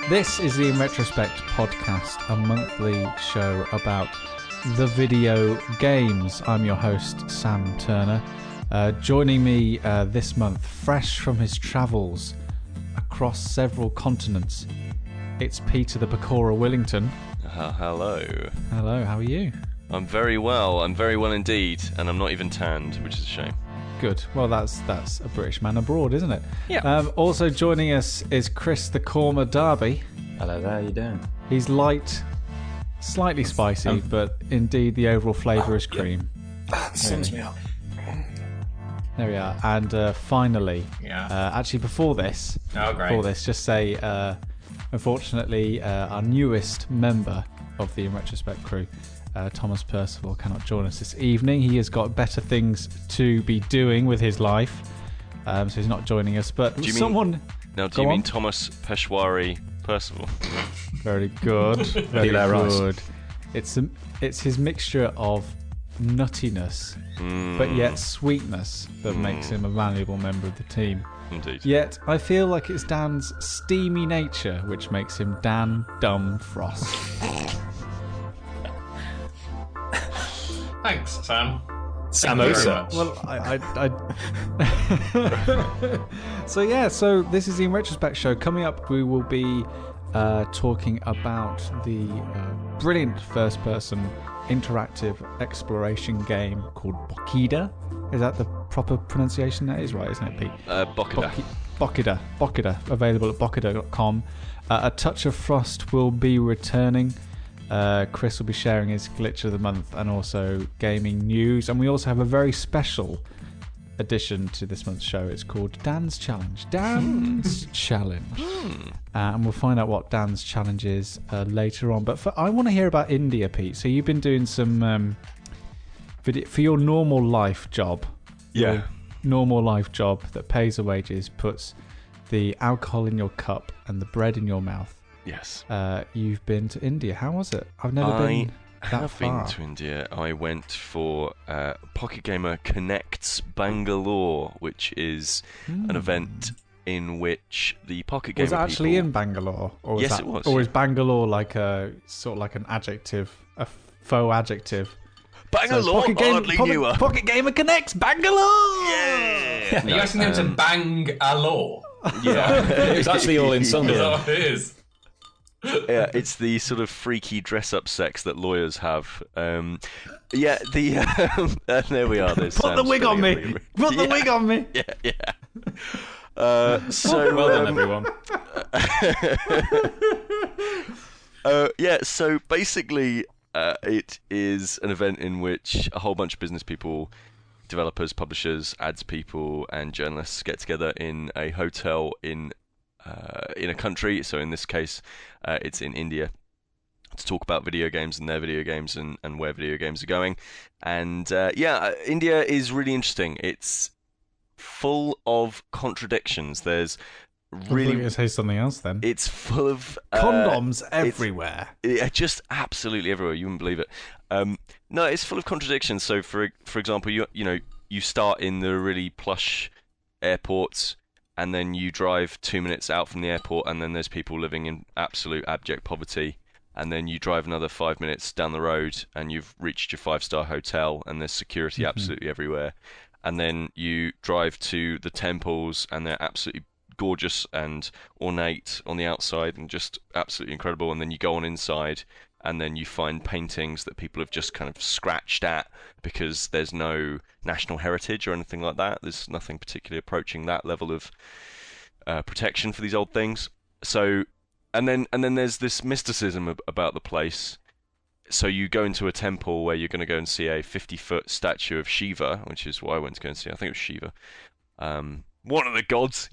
This is the InRetroSpect podcast, a monthly show about the video games. I'm your host, Sam Turner. Joining me this month, fresh from his travels across several continents, it's Peter the Bokida Willington. Hello. Hello, how are you? I'm very well indeed, and I'm not even tanned, which is a shame. Good. Well, that's a British man abroad, isn't it? Yeah. Also joining us is Chris the Korma Derby. Hello there, how you doing? He's light, slightly spicy, but indeed the overall flavour is cream. That sums me up. There we are. And finally, actually before this, just say, unfortunately, our newest member of the InRetroSpect crew, Thomas Percival, cannot join us this evening. He has got better things to be doing with his life, so he's not joining us. But do you mean Thomas Peshwari Percival? Very good, very good. It's his mixture of nuttiness, but yet sweetness that makes him a valuable member of the team. Indeed. Yet I feel like it's Dan's steamy nature which makes him Dan Dumb Frost. Thanks, Sam. Samosa. Well, so this is the InRetroSpect show. Coming up, we will be talking about the brilliant first-person interactive exploration game called Bokida. Is that the proper pronunciation? That is right, isn't it, Pete? Bokida. Bokida. Available at bokida.com. A Touch of Frost will be returning. Chris will be sharing his glitch of the month and also gaming news. And we also have a very special addition to this month's show. It's called Dan's Challenge. Dan's Challenge. And we'll find out what Dan's challenge is later on. But I want to hear about India, Pete. So you've been doing some video for your normal life job. Yeah. Your normal life job that pays the wages, puts the alcohol in your cup and the bread in your mouth. Yes. You've been to India. How was it? I've never been that far. Been to India. I went for Pocket Gamer Connects Bangalore, which is an event in which the Pocket Gamer was it actually people... in Bangalore? Or yes, it was. Or is Bangalore like a sort of like an adjective, a faux adjective? Bangalore, hardly newer. Pocket Gamer Connects Bangalore. Yeah. Are you asking them to bang a law? Yeah. It's actually all in Sunderland. It is. Yeah, it's the sort of freaky dress-up sex that lawyers have. There we are. There's Put the wig on me. Put the wig on me. Yeah. So Well done, everyone. So basically, it is an event in which a whole bunch of business people, developers, publishers, ads people, and journalists get together in a hotel in a country. So in this case, it's in India, to talk about video games and their video games and where video games are going. And India is really interesting. It's full of contradictions. There's really... I thought you say something else then. It's full of... condoms everywhere. Just absolutely everywhere. You wouldn't believe it. No, it's full of contradictions. So for example, you start in the really plush airports, and then you drive 2 minutes out from the airport, and then there's people living in absolute abject poverty. And then you drive another 5 minutes down the road, and you've reached your 5-star hotel, and there's security absolutely everywhere. And then you drive to the temples, and they're absolutely gorgeous and ornate on the outside, and just absolutely incredible. And then you go on inside, and then you find paintings that people have just kind of scratched at because there's no national heritage or anything like that. There's nothing particularly approaching that level of protection for these old things. So, and then there's this mysticism about the place. So you go into a temple where you're going to go and see a 50-foot statue of Shiva, which is what I went to go and see. I think it was Shiva, one of the gods,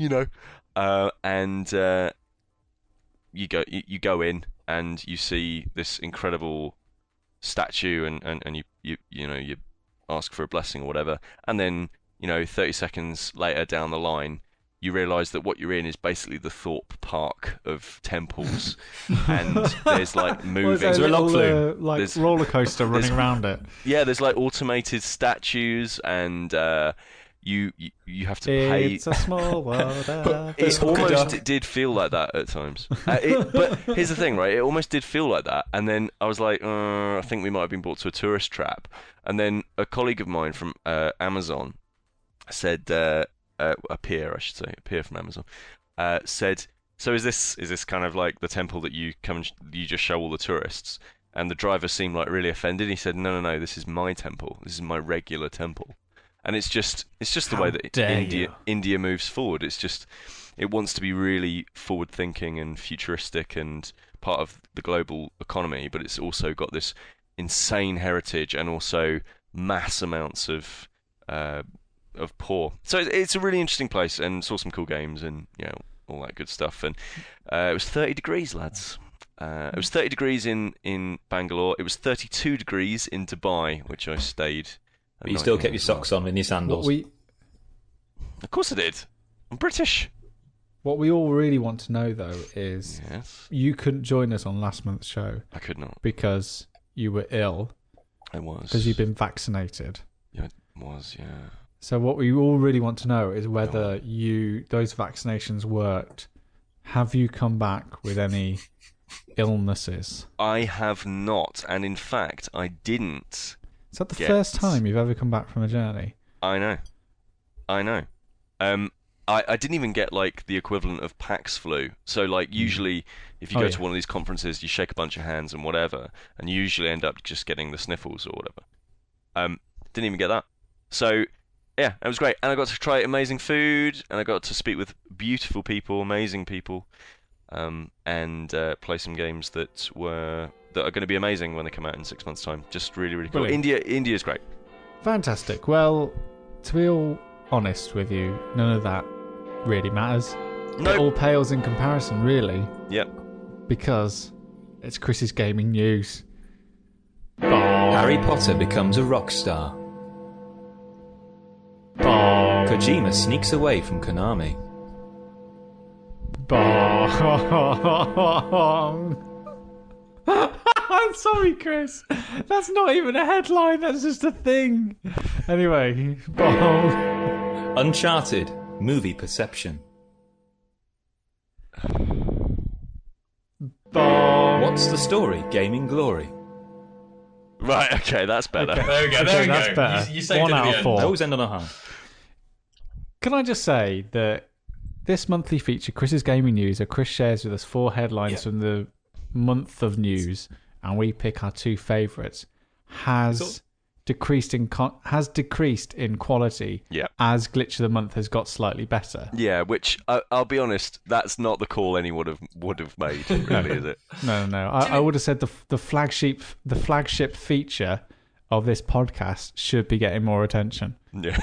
and you go in, and you see this incredible statue, and you ask for a blessing or whatever, and then 30 seconds later down the line, you realise that what you're in is basically the Thorpe Park of temples, and there's like moving. There's a roller coaster running around it. Yeah, there's like automated statues, and you have to pay. It's a small world. It almost did feel like that at times. But here's the thing, right? It almost did feel like that, and then I was like, I think we might have been brought to a tourist trap. And then a colleague of mine from Amazon said, a peer, I should say, a peer from Amazon, said, "So is this kind of like the temple that you come and you just show all the tourists?" And the driver seemed like really offended. He said, "No, this is my temple. This is my regular temple." And it's just the way that India moves forward. It wants to be really forward-thinking and futuristic and part of the global economy, but it's also got this insane heritage and also mass amounts of poor. So it's a really interesting place, and saw some cool games and all that good stuff. And it was 30 degrees, lads. It was 30 degrees in Bangalore. It was 32 degrees in Dubai, which I stayed. But you still kept your socks on in your sandals. Of course I did. I'm British. What we all really want to know, though, is you couldn't join us on last month's show. I could not. Because you were ill. I was. Because you've been vaccinated. Yeah, I was, yeah. So what we all really want to know is whether those vaccinations worked. Have you come back with any illnesses? I have not. And in fact, I didn't. Is that the first time you've ever come back from a journey? I know. I didn't even get like the equivalent of Pax flu. So like usually if you go to one of these conferences, you shake a bunch of hands and whatever, and you usually end up just getting the sniffles or whatever. Didn't even get that. So yeah, it was great. And I got to try amazing food, and I got to speak with beautiful people, amazing people, and play some games that are going to be amazing when they come out in 6 months' time. Just really, really cool. Brilliant. India's great. Fantastic. Well, to be all honest with you, none of that really matters. Nope. It all pales in comparison, really. Yep. Because it's Chris's gaming news. Harry Potter becomes a rock star. Kojima sneaks away from Konami. I'm sorry, Chris. That's not even a headline. That's just a thing. Anyway, Uncharted movie perception. What's the story? Gaming glory. Right. Okay, that's better. There we go. There we that's go. better. You saved 1 it at out the of end. 4. I always end on a high. Can I just say that this monthly feature, Chris's Gaming News, Chris shares with us 4 headlines from the month of news, and we pick our 2 favourites, has decreased in quality as Glitch of the Month has got slightly better. Yeah, which I'll be honest, that's not the call anyone would have made, really, is it? No. I would have said the flagship feature of this podcast should be getting more attention. Yeah.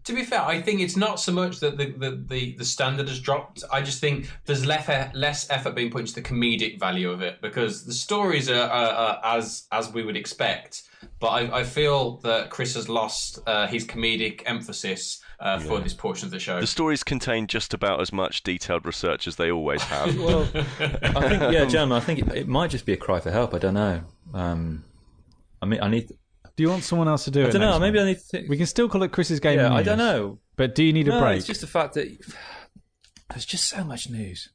To be fair, I think it's not so much that the standard has dropped. I just think there's less effort being put into the comedic value of it, because the stories are as we would expect. But I feel that Chris has lost his comedic emphasis for this portion of the show. The stories contain just about as much detailed research as they always have. Well, I think, John, I think it might just be a cry for help. I don't know. I mean, I need... Do you want someone else to do it? I don't know. Maybe I need to... We can still call it Chris's Gaming News. I don't know. But do you need a break? It's just the fact that there's just so much news.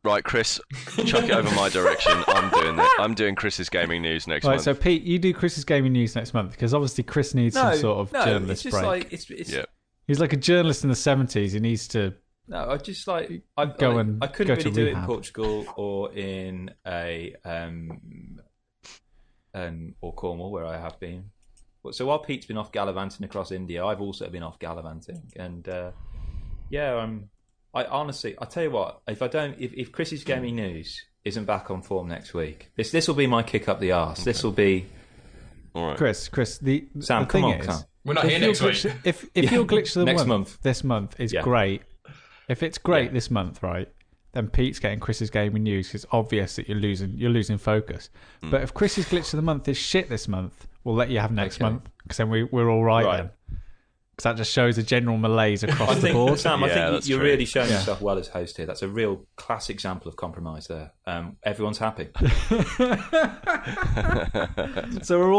Right, Chris, chuck it over my direction. I'm doing it. I'm doing Chris's Gaming News next month. Right, so Pete, you do Chris's Gaming News next month, because obviously Chris needs some sort of journalist it's just break. Like, He's like a journalist in the 70s. He needs to... No, I just like... I couldn't really do it in Portugal or in or Cornwall, where I have been. So while Pete's been off gallivanting across India, I've also been off gallivanting, and I honestly, I tell you what, if Chris's Gaming News isn't back on form next week, this will be my kick up the arse. Okay. This will be. All right, Chris. Sam, come on, come. We're not here next week. If your glitch of the next month this month is great, if it's great this month, right? Then Pete's getting Chris's Gaming News, because it's obvious that you're losing focus. But if Chris's Glitch of the Month is shit this month, we'll let you have next month, because then we're all right then. Because that just shows a general malaise across I the think, board. Sam, I Yeah, think that's you're true. really showing Yeah. yourself well as host here. That's a real class example of compromise there. Everyone's happy. So we're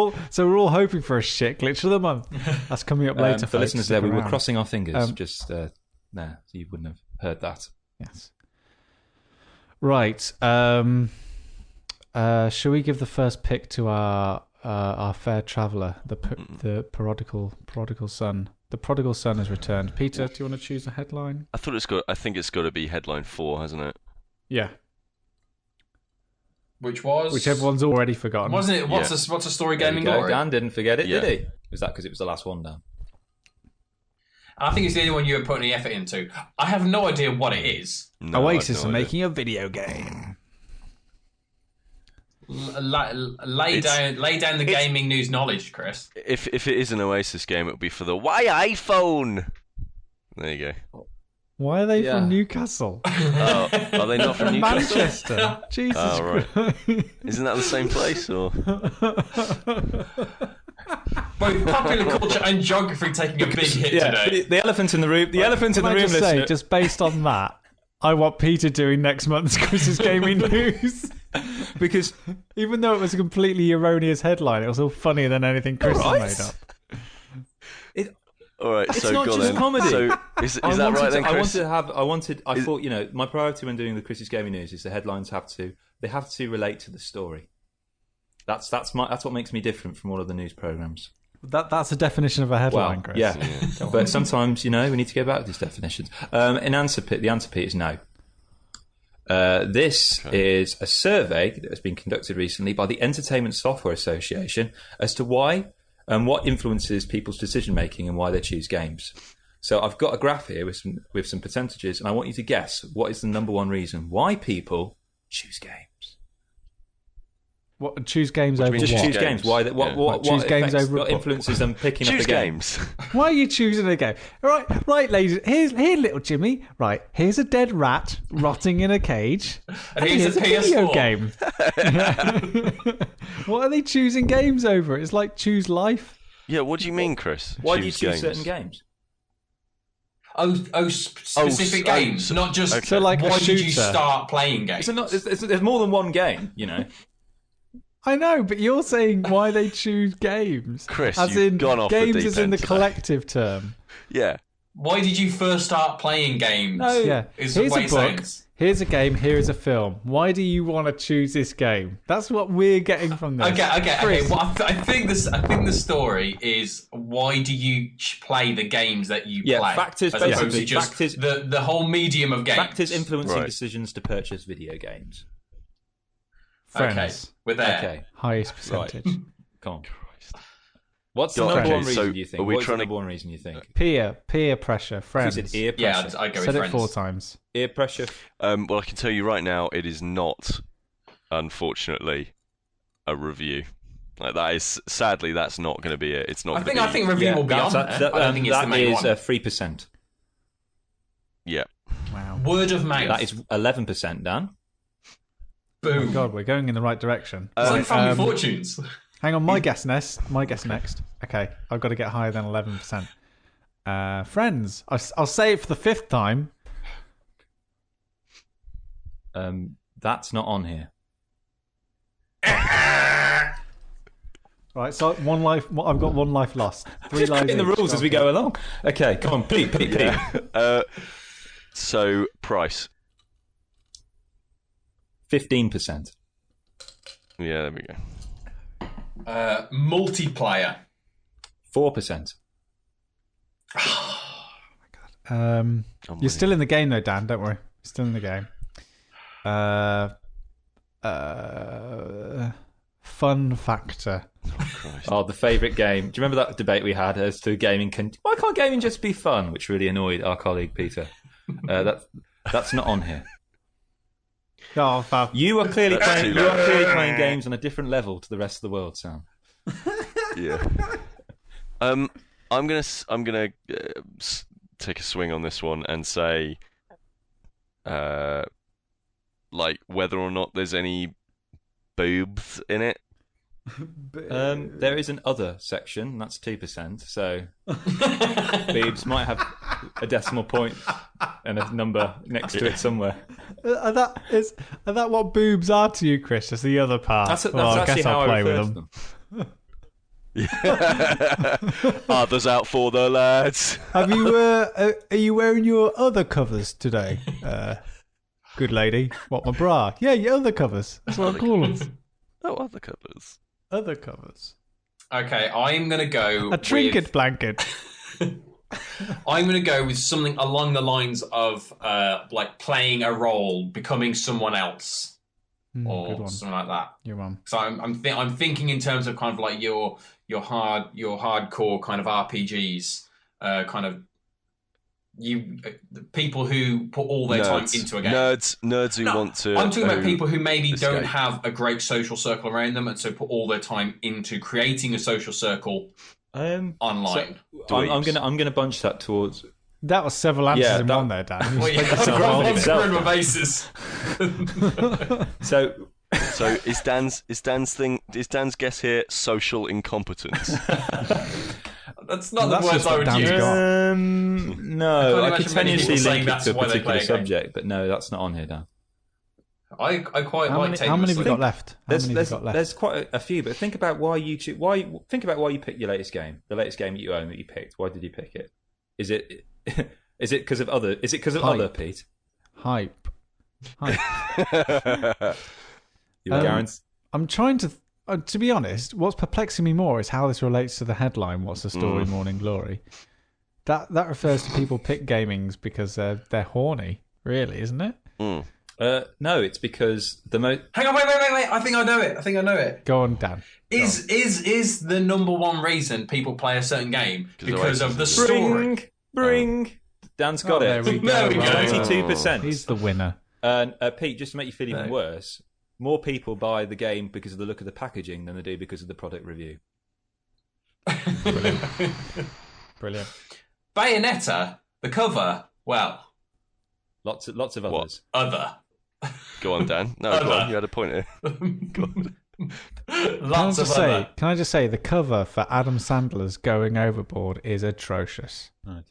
all hoping for a shit glitch of the month. That's coming up later. For folks. listeners Stick there, we were around. crossing our fingers. Um, So you wouldn't have heard that. Yes. Right. Shall we give the first pick to our fair traveller, the prodigal son? The prodigal son has returned. Peter, do you want to choose a headline? I think it's got to be headline 4, hasn't it? Yeah. Which was Which everyone's already forgotten. wasn't it? What's Yeah. a story There gaming you go. glory? Dan didn't forget it, Yeah. did he? Was that because it was the last one, Dan? I think it's the only one you were putting any effort into. I have no idea what it is. No, I've Oasis no are idea. making a video game. Lay down the gaming news knowledge, Chris. If it is an Oasis game, it'll be for the iPhone. There you go. Why are they Yeah. from Newcastle? Oh, are they not from Newcastle? Manchester. Jesus Oh, right. Christ. Isn't that the same place? Or Both popular culture and geography taking a big hit today. The elephant in the room. The elephant in Can the I room, just say, listener. just based on that, I want Peter doing next month's Chris's Gaming News. Because Even though it was a completely erroneous headline, it was all funnier than anything Chris All right. had made up. all right, It's so not go just then. comedy. So is that right then, Chris? I thought, my priority when doing the Chris's Gaming News is the headlines have to relate to the story. That's what makes me different from all of the news programs. That's a definition of a headline, Chris. Yeah. But sometimes, we need to go back to these definitions. The answer P is no. This is a survey that has been conducted recently by the Entertainment Software Association as to why and what influences people's decision making and why they choose games. So I've got a graph here with some percentages, and I want you to guess what is the number one reason why people choose games. What, choose games What do over you mean Just what? choose games. Why? What choose games affects, over what what? influences them picking Choose up a game? games. Why are you choosing a game? Right, ladies. Here, little Jimmy. Right, here's a dead rat rotting in a cage, and here's a video PS4. game. What are they choosing games over? It's like choose life. Yeah, what do you mean, Chris? Why do you choose certain games? Specific games, not just. okay. So, like, a why did you shooter. start playing games? There's more than one game, I know, but you're saying why they choose games, Chris, as you've in gone off the games deep as in end the today. collective term. Yeah. Why did you first start playing games? Yeah, Is here's the a way it book. sounds. Here's a game. Here's a film. Why do you want to choose this game? That's what we're getting from this. Okay. Chris, Well, I think the story is why do you play the games that you play? Factors, as opposed basically, to just factors- the whole medium of games. Factors influencing Right. decisions to purchase video games. Friends, Okay, we're there. Okay, highest percentage. come on. What's the Go on. number Okay, one so reason you think? are we What's the trying to- number one reason you think? Peer pressure. Friends. Is it ear Yeah, pressure? I'd go with Said it friends. 4 times. Ear pressure. Well, I can tell you right now, it is not, unfortunately, a review. Like that is sadly, that's not going to be it. It's not. I gonna think be, review will be on there. I don't think it's the main one. 3%. Yeah. Wow. Word of mouth. That is 11%, Dan. Oh Boom. my God, we're going in the right direction. It's like Family Um, Fortunes. Hang on, my guess next. Okay, I've got to get higher than 11%. Friends. I'll say it for the 5th time. That's not on here. Right, so one life. I've got 1 life lost. 3 Just lives. creating the each. rules as we go along. Okay, come on, Pete. So price. 15%. Yeah, there we go. Multiplayer. 4%. You're still in the game though, Dan. Don't worry. You're still in the game. Fun factor. Oh, the favourite game. Do you remember that debate we had as to gaming? Why can't gaming just be fun? Which really annoyed our colleague Peter. That's not on here. Oh, fab. You are clearly That's playing. too You low. are clearly playing games on a different level to the rest of the world, Sam. Yeah. I'm gonna take a swing on this one and say, like whether or not there's any boobs in it. There is an other section, that's 2%. So Beebs might have a decimal point and a number next to it somewhere. Are that what boobs are to you, Chris? That's the other part. That's I actually guess how I'll I play refer with to them. Others out for the lads. Have you? Are you wearing your other covers today, good lady? What, my bra? Yeah, your other covers. That's what I call them. Oh, other covers. Other covers. Okay, I'm going to go A trinket with... blanket. I'm going to go with something along the lines of like playing a role, becoming someone else, Good or one. something like that. Your mum. So I'm thinking in terms of kind of like your hardcore kind of RPGs, kind of the people who put all their time into a game. Nerds who want to. I'm talking about people who maybe don't escape. have a great social circle around them, and so put all their time into creating a social circle online. So I'm gonna bunch that towards. That was several answers in one there, Dan. You spread yourself out. I'm screwing my bases. So is Dan's guess here social incompetence? That's not That's the words just I what would Dan's use. got. No, I imagine could many tenuously people saying link it that's to a why they play particular a game. subject, but no, that's not on here, Dan. I quite How like many, taking how many have the we got left? How many have we got left? There's quite a few, but think about why you think about why you picked your latest game, the latest game that you own that you picked. Why did you pick it? Is it because of other? Is it because of Hype. other, Pete? Hype. You guarantee. I'm trying to be honest, what's perplexing me more is how this relates to the headline, What's the Story, Morning Glory? That refers to people pick gamings because they're horny, really, isn't it? No, it's because the most. Hang on, wait. I think I know it. Go on, Dan. Is the number one reason people play a certain game because of the story? Bring. Dan's got There it. we go. There we go. 22%. He's the winner. And Pete, just to make you feel even worse, more people buy the game because of the look of the packaging than they do because of the product review. Brilliant. Bayonetta, the cover, well, Lots of others. other. Go on, Dan. No, go on. You had a point here. Go on. Lots of other. Can I just say the cover for Adam Sandler's Going Overboard is atrocious. Right.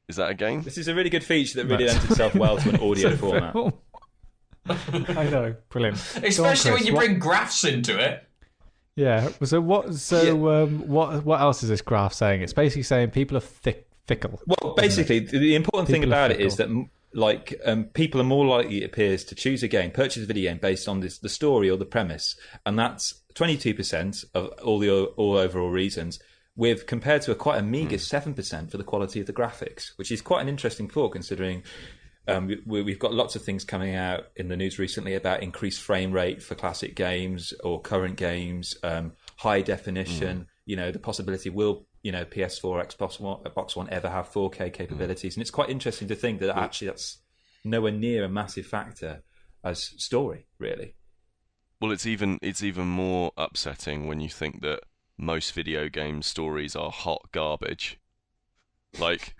Is that a game? This is a really good feature that really lends itself well to an audio format. I know, brilliant. Especially when you bring graphs into it. Yeah. So what else is this graph saying? It's basically saying people are fickle. Well, basically, the important thing People are about it is that fickle. people are more likely, it appears, to choose a game, purchase a video game based on the story or the premise, and that's 22% of all overall reasons, with compared to quite a meagre 7% for the quality of the graphics, which is quite an interesting thought considering. We've got lots of things coming out in the news recently about increased frame rate for classic games or current games, high definition. The possibility will PS4 or Xbox One ever have 4K capabilities, and it's quite interesting to think that actually that's nowhere near a massive factor as story, really. Well, it's even more upsetting when you think that most video game stories are hot garbage. Like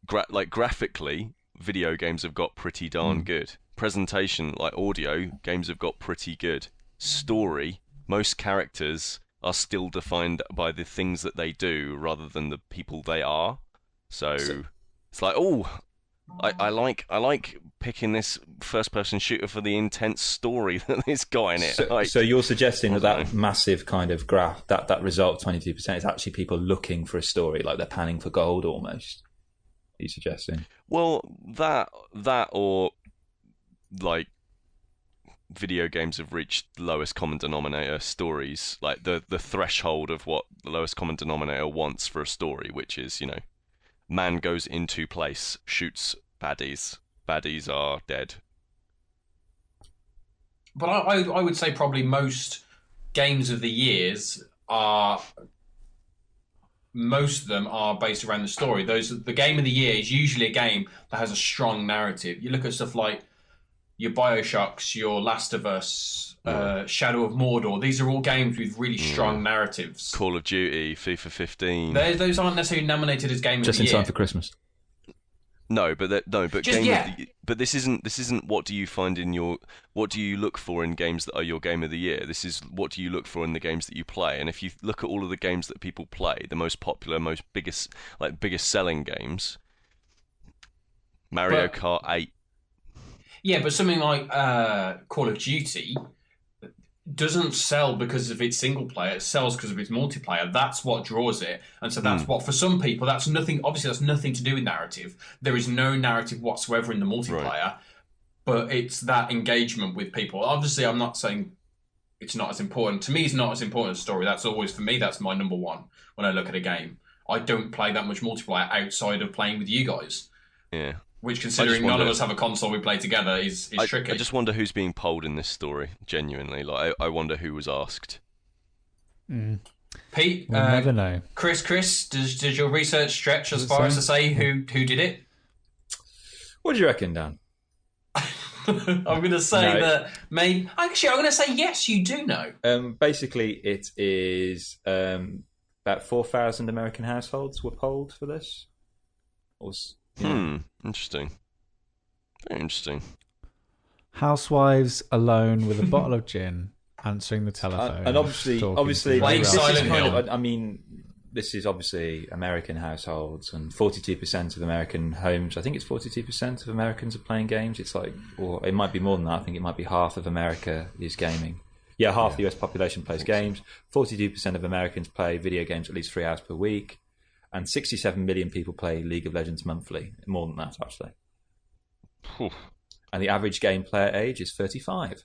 graphically, video games have got pretty darn good. Presentation, like audio, games have got pretty good. Story, most characters are still defined by the things that they do rather than the people they are. So it's like, I like picking this first-person shooter for the intense story that it's got in it. So you're suggesting that massive kind of graph, that result, 22%, is actually people looking for a story, like they're panning for gold almost. Are you suggesting? Well, that or like video games have reached lowest common denominator stories, like the threshold of what the lowest common denominator wants for a story, which is, man goes into place, shoots baddies are dead. But I would say probably most games of the years most of them are based around the story. The game of the year is usually a game that has a strong narrative. You look at stuff like your BioShocks, your Last of Us, Shadow of Mordor. These are all games with really strong narratives. Call of Duty, FIFA 15. Those aren't necessarily nominated as game of the year. Just in time for Christmas. No, but Just, but this isn't what do you find in what do you look for in games that are your game of the year? This is what do you look for in the games that you play. And if you look at all of the games that people play, the most popular, biggest selling games, Mario Kart 8. Yeah, but something like Call of Duty doesn't sell because of its single player. It sells because of its multiplayer. That's what draws it. And so that's what, for some people, that's nothing to do with narrative. There is no narrative whatsoever in the multiplayer, right. But it's that engagement with people. Obviously, I'm not saying it's not as important. To me, it's not as important as story. That's always, for me, that's my number one when I look at a game. I don't play that much multiplayer outside of playing with you guys. Yeah. Which, considering none of us have a console we play together, is tricky. I just wonder who's being polled in this story, genuinely. Like, I wonder who was asked. Pete, we'll never know. Chris, does your research stretch as far as to say who did it? What do you reckon, Dan? I'm going to say that maybe... Actually, I'm going to say yes, you do know. Basically, it is about 4,000 American households were polled for this. Interesting. Very interesting. Housewives alone with a bottle of gin, answering the telephone, and obviously, playing Silent Hill. I mean, this is obviously American households, and 42% of American homes. I think it's 42% of Americans are playing games. It's like, or it might be more than that. I think it might be half of America is gaming. Yeah, half the US population plays games. 42% of Americans play video games at least 3 hours per week. And 67 million people play League of Legends monthly. More than that, actually. Oof. And the average game player age is 35.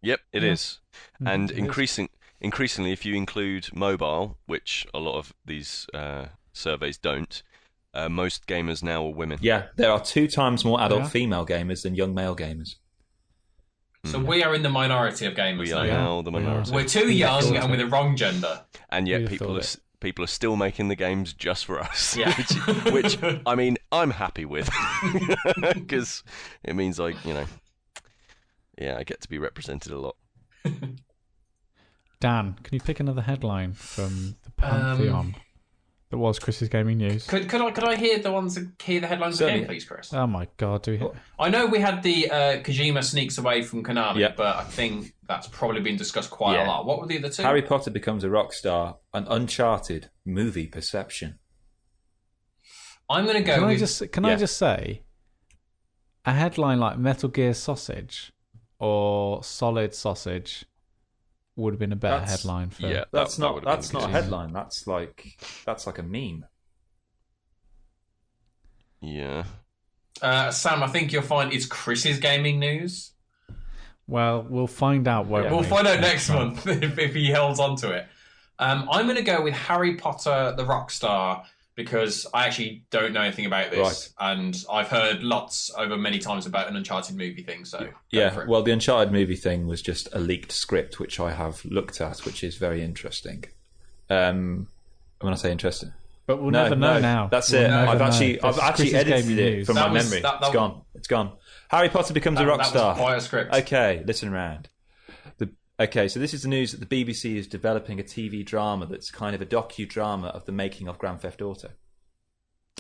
Yep, it is. And increasingly, if you include mobile, which a lot of these surveys don't, most gamers now are women. Yeah, there are 2 times more adult female gamers than young male gamers. So we are in the minority of gamers. We are now the minority. We're too young and we're the wrong gender. And yet people are still making the games just for us. Yeah. which I mean, I'm happy with. Because it means I get to be represented a lot. Dan, can you pick another headline from the Pantheon that was Chris's gaming news? Could I hear the headlines again, please, Chris? Oh my God, do we? I know we had the Kojima sneaks away from Konami, but I think that's probably been discussed quite a lot. What were the other two? Harry Potter becomes a rock star, an Uncharted movie perception. I'm going to go Can I just say, a headline like Metal Gear Sausage or Solid Sausage would have been a better headline for. Yeah, that's not a headline. That's like a meme. Yeah. Sam, I think you'll find it's Chris's gaming news. Well, we'll find out. We'll find out next month if he holds on to it. I'm going to go with Harry Potter, the Rockstar, because I actually don't know anything about this, and I've heard lots over many times about an Uncharted movie thing. So well, the Uncharted movie thing was just a leaked script, which I have looked at, which is very interesting. When I say interesting, but we'll never know now. That's it. I've actually edited it from my memory. It's gone. Harry Potter becomes a rock star. That was quite a script. Okay, listen round. So this is the news that the BBC is developing a TV drama that's kind of a docudrama of the making of Grand Theft Auto.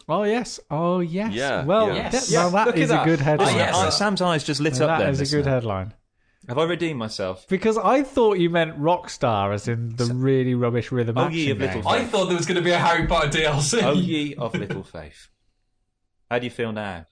Oh yes. Yeah. Well, that is a good headline. Sam's eyes just lit up. That is a good headline. Have I redeemed myself? Because I thought you meant Rockstar, as in the really rubbish rhythm action game. I thought there was going to be a Harry Potter DLC. Oh ye of little faith. How do you feel now?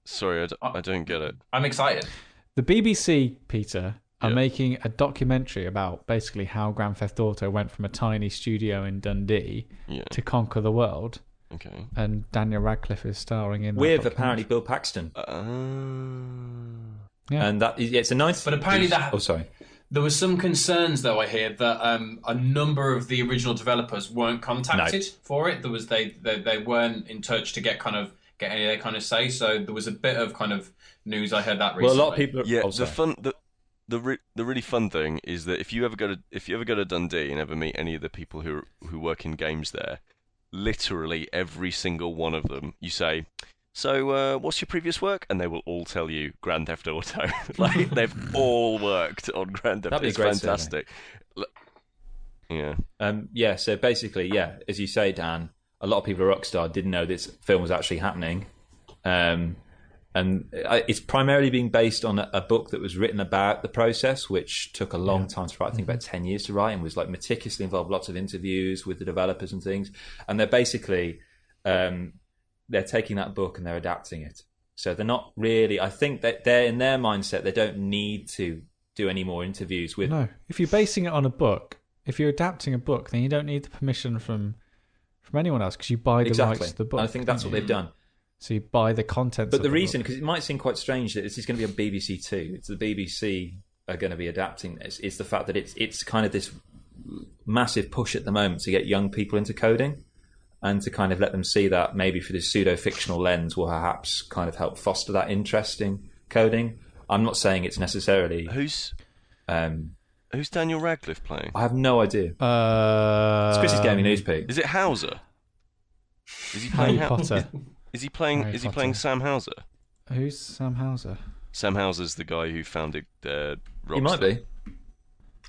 Sorry, I don't get it. I'm excited. The BBC, Peter, are making a documentary about basically how Grand Theft Auto went from a tiny studio in Dundee to conquer the world. Okay. And Daniel Radcliffe is starring in that. With apparently Bill Paxton. And it's a nice. But apparently sorry. There was some concerns, though, I hear, that a number of the original developers weren't contacted for it. There was they weren't in touch to get any of their kind of say. So there was a bit of kind of news. I heard that recently. Well, a lot of people. The really fun thing is that if you ever go to Dundee and ever meet any of the people who work in games there, literally every single one of them, you say, "So, what's your previous work?" And they will all tell you Grand Theft Auto. Like they've all worked on Grand Theft Auto. It's fantastic. So basically, as you say, Dan, a lot of people at Rockstar didn't know this film was actually happening. And it's primarily being based on a book that was written about the process, which took a long time to write. I think about 10 years to write, and was like meticulously involved, lots of interviews with the developers and things. And they're basically they're taking that book and they're adapting it. So they're not really. I think that they're in their mindset. They don't need to do any more interviews with. No, if you're basing it on a book, if you're adapting a book, then you don't need the permission from anyone else because you buy the rights to the book. And I think that's what they've done. So you buy the content. But the reason, because it might seem quite strange that this is going to be on BBC Two. It's the BBC are going to be adapting this. Is the fact that it's kind of this massive push at the moment to get young people into coding, and to kind of let them see that maybe through this pseudo-fictional lens will perhaps kind of help foster that interest in coding. I'm not saying it's necessarily Who's Daniel Radcliffe playing? I have no idea. It's Chris's Gaming News, Pete. Is it Hauser? Is he Harry playing Potter? Is he playing? Harry Is he Potter. playing Sam Hauser? Who's Sam Hauser? Sam Hauser's the guy who founded Rockstar. He might be.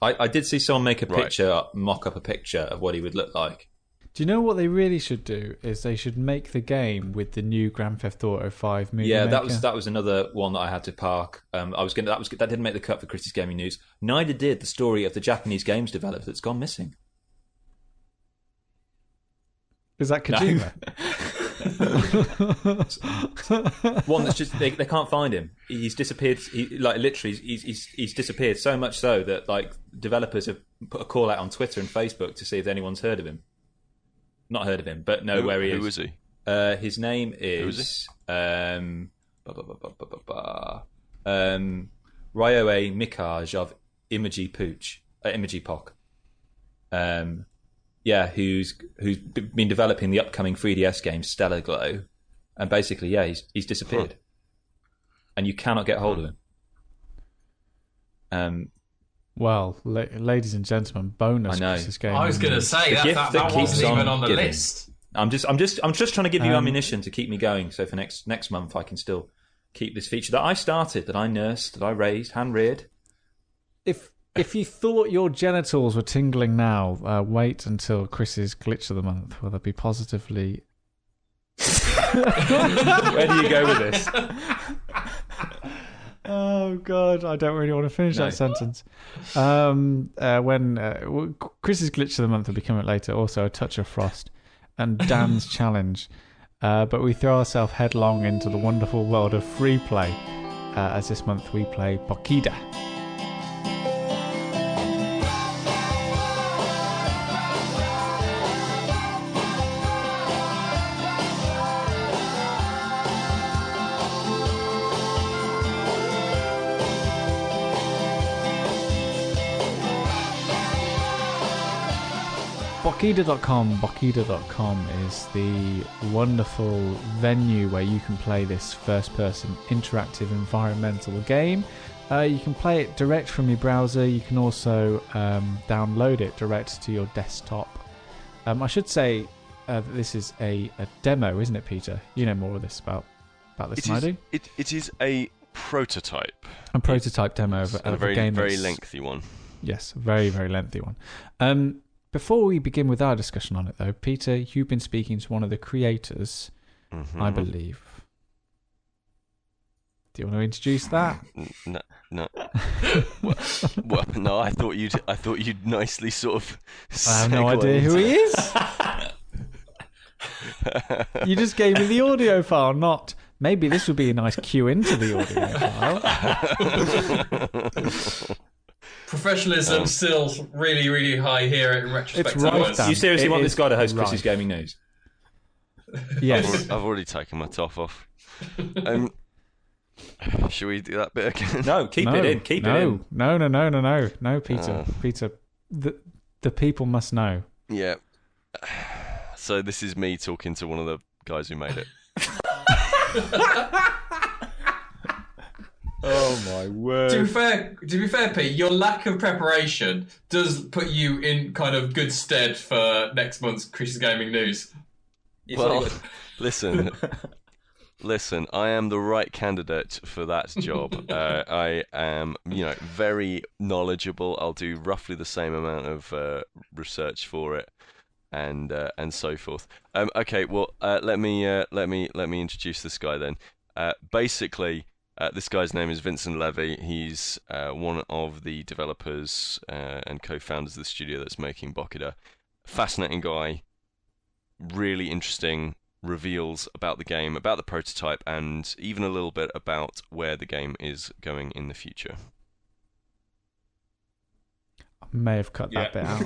I did see someone make a Right. picture, mock up a picture of what he would look like. Do you know what they really should do? Is they should make the game with the new Grand Theft Auto 5 movie. Yeah, maker. that was another one that I had to park. That didn't make the cut for Chris's Gaming News. Neither did the story of the Japanese games developer that's gone missing. Is that Kojima? One that's just they can't find him. He's disappeared. He's disappeared so much so that like developers have put a call out on Twitter and Facebook to see if anyone's heard of him. Not heard of him, but know where he is. Who is he? His name is Ryoe Mikaj of Imagi Poc. Who's been developing the upcoming 3DS game Stellar Glow, and basically, he's disappeared, and you cannot get hold of him. Well, ladies and gentlemen, bonus. I know. Chris's Gaming I was going to News. say that wasn't even on the giving. list. I'm just trying to give you ammunition to keep me going. So for next month, I can still keep this feature that I started, that I nursed, that I raised, hand reared. If you thought your genitals were tingling now, wait until Chris's glitch of the month, where they'll be positively. Where do you go with this? Oh God, I don't really want to finish that sentence. When Chris's glitch of the month will be coming later. Also, a touch of frost and Dan's challenge. But we throw ourselves headlong into the wonderful world of free play. As this month we play Bokida. Bokida.com is the wonderful venue where you can play this first-person interactive environmental game. You can play it direct from your browser. You can also download it direct to your desktop. I should say that this is a demo, isn't it, Peter? You know more of this about this than I do. It is a prototype. A prototype demo of a a very game. very lengthy one. Yes, very, very lengthy one. Before we begin with our discussion on it, though, Peter, you've been speaking to one of the creators, I believe. Do you want to introduce that? No. well, no. I thought you'd nicely sort of. I have no idea who he is. You just gave me the audio file, not. Maybe this would be a nice cue into the audio file. Professionalism still really, really high here at It's InRetroSpect. right, Dan. You seriously It want is this guy to host right. Chris's Gaming News? Yes. I've already taken my top off. Should we do that bit again? No, keep it in. Keep it in. No, Peter. Peter, the people must know. Yeah. So this is me talking to one of the guys who made it. Oh my word! To be fair, Pete, your lack of preparation does put you in kind of good stead for next month's Chris's Gaming News. Well, listen, I am the right candidate for that job. I am, very knowledgeable. I'll do roughly the same amount of research for it, and so forth. Okay, well, let me introduce this guy then. Basically, this guy's name is Vincent Levy. He's one of the developers and co-founders of the studio that's making Bokida. Fascinating guy, really interesting reveals about the game, about the prototype, and even a little bit about where the game is going in the future. I may have cut that bit out.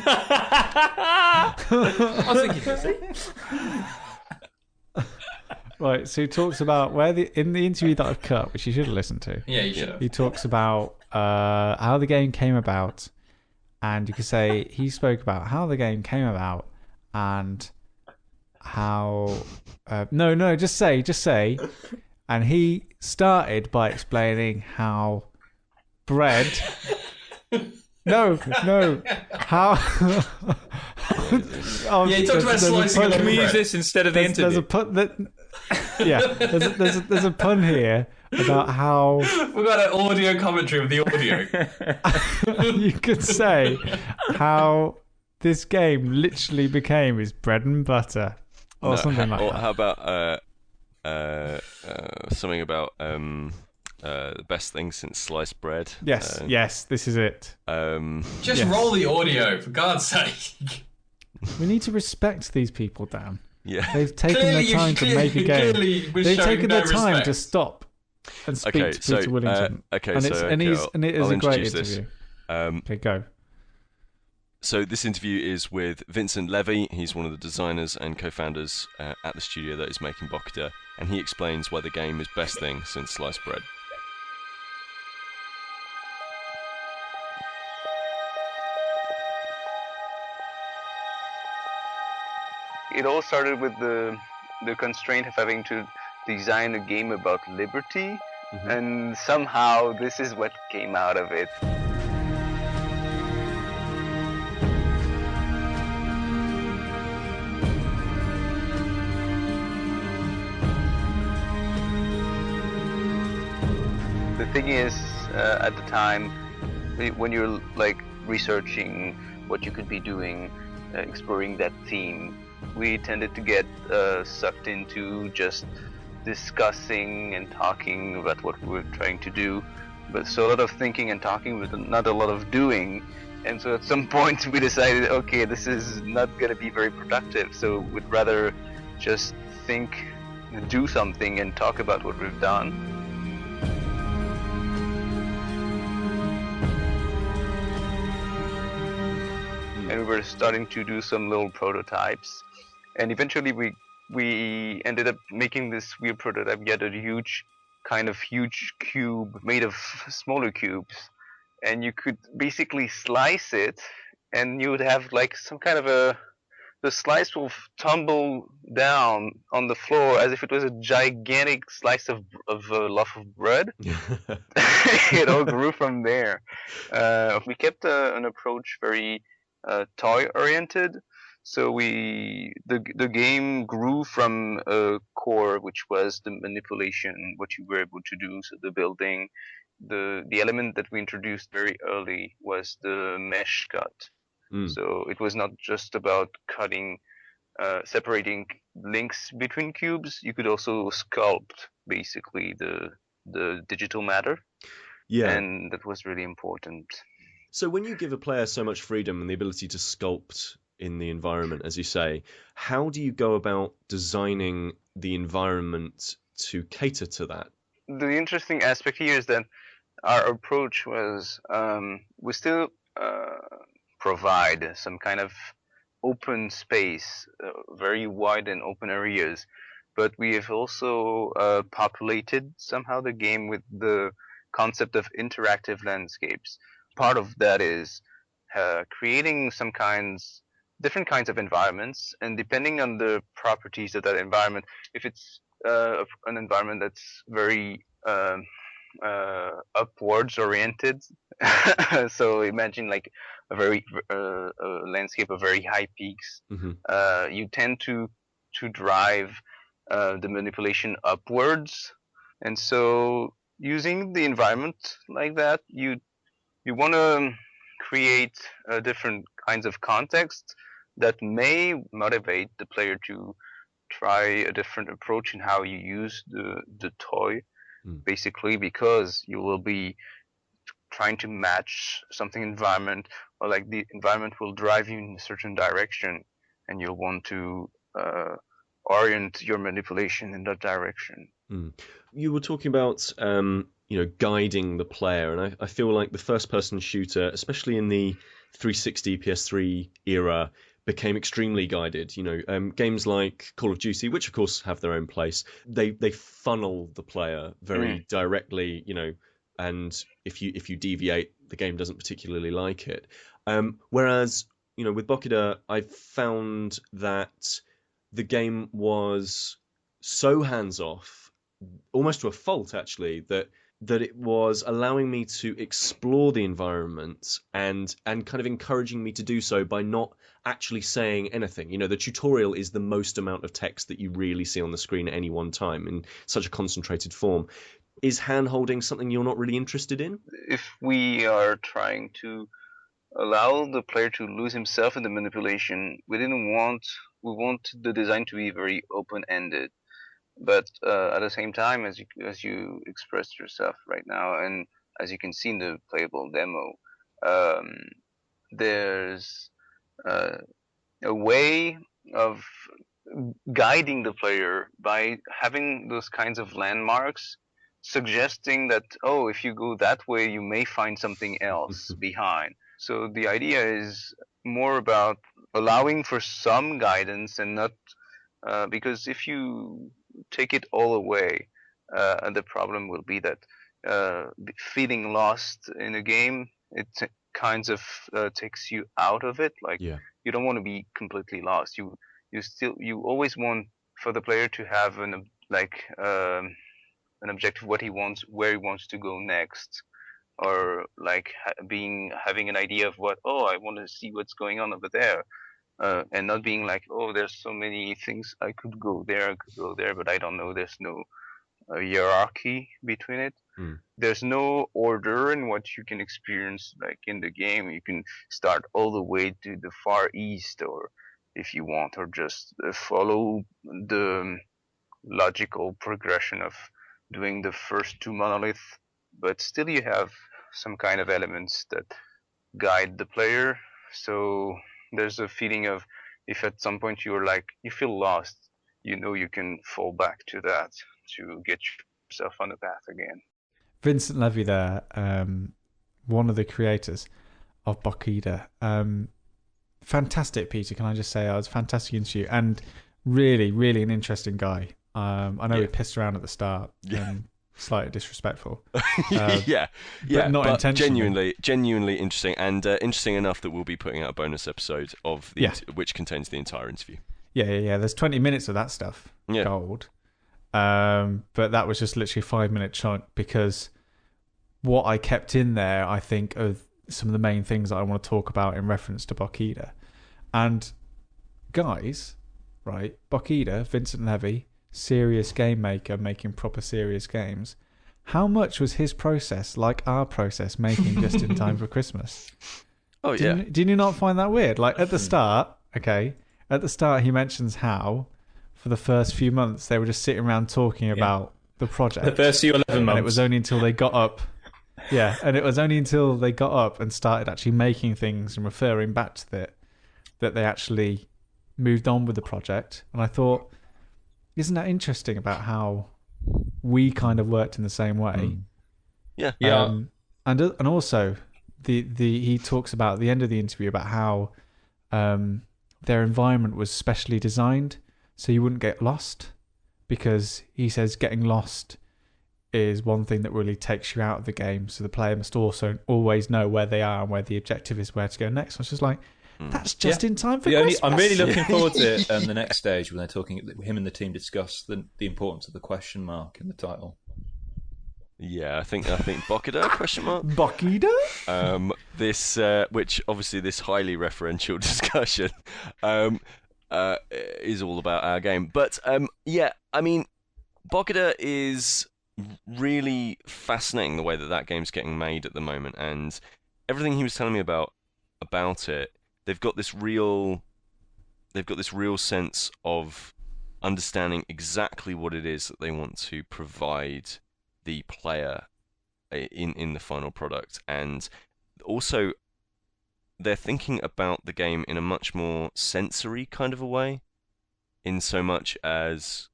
I was thinking, does he? Right, so he talks about in the interview that I've cut, which you should have listened to. Yeah, you should have. He talks about how the game came about, and you could say he spoke about how the game came about and how just say, and he started by explaining how bread. No, how. Yeah, he talked about slicing of Can we use bread. this instead of the interview? There's a pun there's a pun here about how We've got an audio commentary of the audio. you could say how this game literally became his bread and butter, or something like or that. how about something about the best thing since sliced bread? Yes, this is it. Just roll the audio, for God's sake. We need to respect these people, Dan. Yeah. They've taken Clearly their time to make a game. clearly was They've showing taken no their time respect. to stop and speak Okay, to so, Peter Willington. okay, and so, it's, okay, and it is I'll a great introduce this. interview. Okay, go. So this interview is with Vincent Levy. He's one of the designers and co-founders at the studio that is making Bokida, and he explains why the game is best thing since sliced bread. It all started with the constraint of having to design a game about liberty, and somehow this is what came out of it. The thing is, at the time, when you're like researching what you could be doing, exploring that theme, we tended to get sucked into just discussing and talking about what we were trying to do. But so a lot of thinking and talking with not a lot of doing. And so at some point we decided, okay, this is not going to be very productive. So we'd rather just think, do something and talk about what we've done. And we were starting to do some little prototypes, and eventually we ended up making this weird prototype. We had a huge cube made of smaller cubes, and you could basically slice it, and you would have like some kind of the slice will tumble down on the floor as if it was a gigantic slice of a loaf of bread. It all grew from there. We kept an approach very toy oriented, so the game grew from a core, which was the manipulation, what you were able to do, so the building. The element that we introduced very early was the mesh cut. So it was not just about cutting, separating links between cubes. You could also sculpt basically the digital matter. Yeah. And that was really important. So when you give a player so much freedom and the ability to sculpt in the environment, as you say, how do you go about designing the environment to cater to that? The interesting aspect here is that our approach was we still provide some kind of open space, very wide and open areas, but we have also populated somehow the game with the concept of interactive landscapes. Part of that is creating different kinds of environments, and depending on the properties of that environment, if it's an environment that's very upwards oriented, so imagine like a very landscape of very high peaks, you tend to drive the manipulation upwards, and so using the environment like that, you want to create different kinds of context, that may motivate the player to try a different approach in how you use the toy, basically, because you will be trying to match something environment, or like the environment will drive you in a certain direction, and you'll want to orient your manipulation in that direction. You were talking about guiding the player, and I feel like the first-person shooter, especially in the 360 PS3 era, became extremely guided. Games like Call of Duty, which of course have their own place, they funnel the player very directly. And if you deviate, the game doesn't particularly like it. Whereas with Bokida, I found that the game was so hands-off, almost to a fault actually, that it was allowing me to explore the environment and kind of encouraging me to do so by not actually saying anything. The tutorial is the most amount of text that you really see on the screen at any one time in such a concentrated form. Is hand-holding something you're not really interested in? If we are trying to allow the player to lose himself in the manipulation, we want the design to be very open-ended. But at the same time, as you expressed yourself right now, and as you can see in the playable demo, there's a way of guiding the player by having those kinds of landmarks, suggesting that, if you go that way, you may find something else behind. So the idea is more about allowing for some guidance and not, because if you take it all away, the problem will be that feeling lost in a game, it kinds of takes you out of it. Like, you don't want to be completely lost. You always want for the player to have an objective, what he wants, where he wants to go next, or like having an idea of I want to see what's going on over there, and not being like, there's so many things, I could go there, but I don't know. There's no hierarchy between it. There's no order in what you can experience, like in the game. You can start all the way to the far east, or if you want, or just follow the logical progression of doing the first two monoliths, but still you have some kind of elements that guide the player. So there's a feeling of, if at some point you feel lost, you can fall back to that to get yourself on the path again. Vincent Levy there, one of the creators of Bokida. Fantastic, Peter, can I just say, I was fantastic interview, and really, really an interesting guy. I know he pissed around at the start, slightly disrespectful. But not intentionally. Genuinely interesting, and interesting enough that we'll be putting out a bonus episode of which contains the entire interview. Yeah. There's 20 minutes of that stuff. Gold. But that was just literally a 5-minute chunk, because what I kept in there, I think, are some of the main things that I want to talk about in reference to Bokida. And guys, right, Bokida, Vincent Levy, serious game maker, making proper serious games. How much was his process like our process, making just in time for Christmas? Did you not find that weird? Like at the start, he mentions how for the first few months they were just sitting around talking about the project. The first few 11 months. And it was only until they got up. And started actually making things and referring back to it that they actually moved on with the project. And I thought, isn't that interesting about how we kind of worked in the same way? And also he talks about at the end of the interview about how their environment was specially designed so you wouldn't get lost, because he says getting lost is one thing that really takes you out of the game, so the player must also always know where they are and where the objective is, where to go next. I was just like, that's just in time for Christmas. I'm really looking forward to the next stage when they're talking. Him and the team discuss the importance of the question mark in the title. Yeah, I think Bokida question mark Bokida. This which obviously this highly referential discussion is all about our game, but I mean, Bokida is really fascinating the way that game's getting made at the moment, and everything he was telling me about it. They've got this real they've got this real sense of understanding exactly what it is that they want to provide the player in the final product, and also they're thinking about the game in a much more sensory kind of a way, in so much as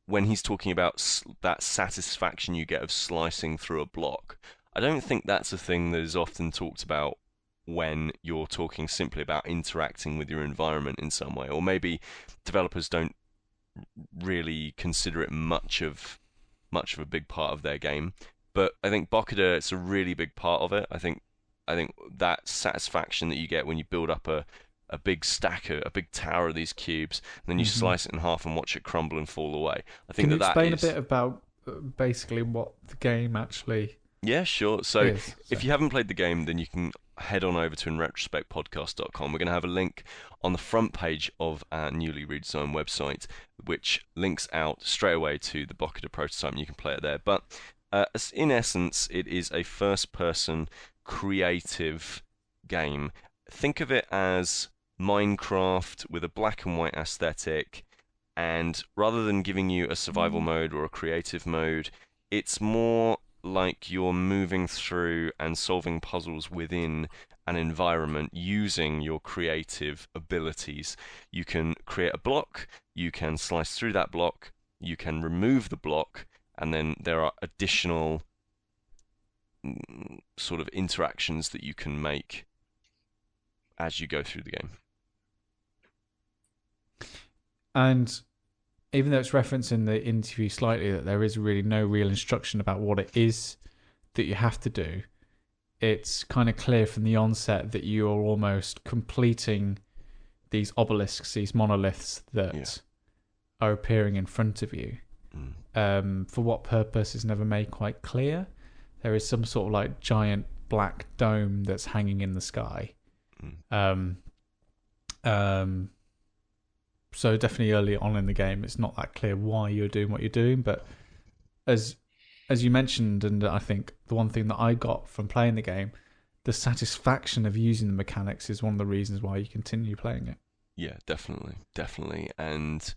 when he's talking about that satisfaction you get of slicing through a block, I don't think that's a thing that is often talked about when you're talking simply about interacting with your environment in some way, or maybe developers don't really consider it much of a big part of their game. But I think Bokida, it's a really big part of it. I think that satisfaction that you get when you build up a big stack, a big tower of these cubes, and then you slice it in half and watch it crumble and fall away. I think Can you explain that is... a bit about basically what the game actually... Yeah, sure. So is, if you haven't played the game, then you can head on over to InRetroSpectPodcast.com. We're going to have a link on the front page of our newly redesigned website, which links out straight away to the Bokida prototype, and you can play it there. But in essence, it is a first-person creative game. Think of it as Minecraft with a black and white aesthetic, and rather than giving you a survival mode or a creative mode, it's more like you're moving through and solving puzzles within an environment using your creative abilities. You can create a block, you can slice through that block, you can remove the block, and then there are additional sort of interactions that you can make as you go through the game. And even though it's referenced in the interview slightly that there is really no real instruction about what it is that you have to do, it's kind of clear from the onset that you are almost completing these obelisks, these monoliths that are appearing in front of you. For what purpose is never made quite clear. There is some sort of like giant black dome that's hanging in the sky. So definitely early on in the game, it's not that clear why you're doing what you're doing. But as you mentioned, and I think the one thing that I got from playing the game, the satisfaction of using the mechanics is one of the reasons why you continue playing it. Yeah, definitely. And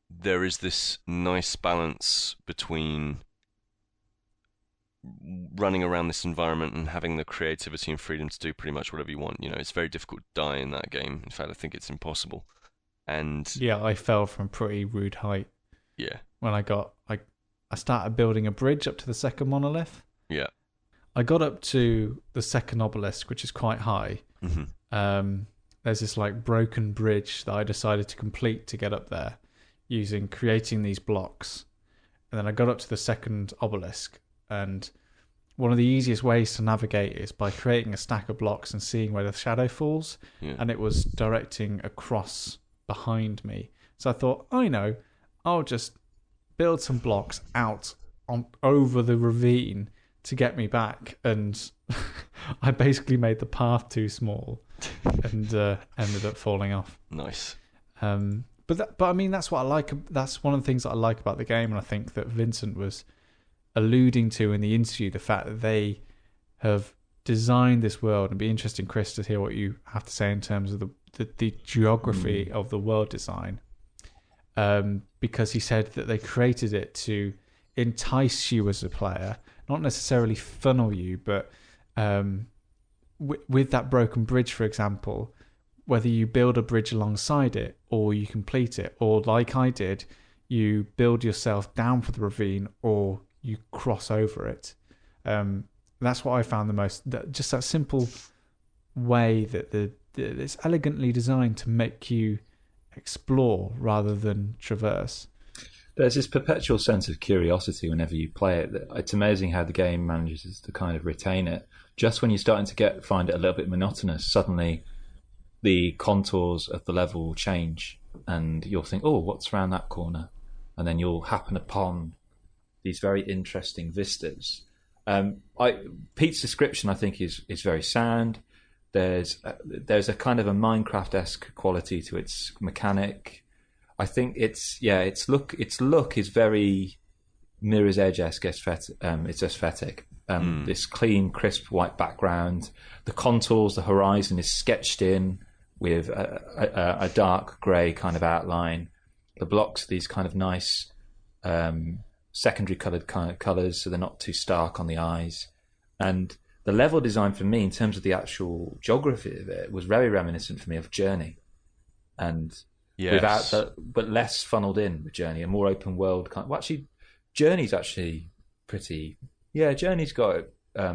there is this nice balance between running around this environment and having the creativity and freedom to do pretty much whatever you want. You know, it's very difficult to die in that game. In fact, I think it's impossible. And yeah, I fell from a pretty rude height. Yeah. When I started building a bridge up to the second monolith. Yeah. I got up to the second obelisk, which is quite high. There's this like broken bridge that I decided to complete to get up there, creating these blocks. And then I got up to the second obelisk, and one of the easiest ways to navigate is by creating a stack of blocks and seeing where the shadow falls. Yeah. And it was directing across behind me. So I thought, I'll just build some blocks out over the ravine to get me back. And I basically made the path too small and ended up falling off. Nice. But I mean, that's what I like. That's one of the things that I like about the game, and I think that Vincent was alluding to in the interview, the fact that they have designed this world. And it'd be interesting, Chris, to hear what you have to say in terms of the geography of the world design, because he said that they created it to entice you as a player, not necessarily funnel you, but with that broken bridge, for example, whether you build a bridge alongside it or you complete it, or like I did, you build yourself down for the ravine or you cross over it. That's what I found the most, just that simple way that it's elegantly designed to make you explore rather than traverse. There's this perpetual sense of curiosity whenever you play it. It's amazing how the game manages to kind of retain it. Just when you're starting to find it a little bit monotonous, suddenly the contours of the level will change and you'll think, oh, what's around that corner? And then you'll happen upon these very interesting vistas. Pete's description, I think, is very sound. There's a kind of a Minecraft-esque quality to its mechanic. I think its look is very Mirror's Edge-esque aesthetic. It's aesthetic. This clean, crisp white background. The contours, the horizon is sketched in with a dark grey kind of outline. The blocks are these kind of nice secondary coloured kind of colours, so they're not too stark on the eyes. And the level design for me, in terms of the actual geography of it, was very reminiscent for me of Journey, and but less funneled in with Journey, a more open world kind. Well, actually, Journey's actually pretty. Yeah, Journey's got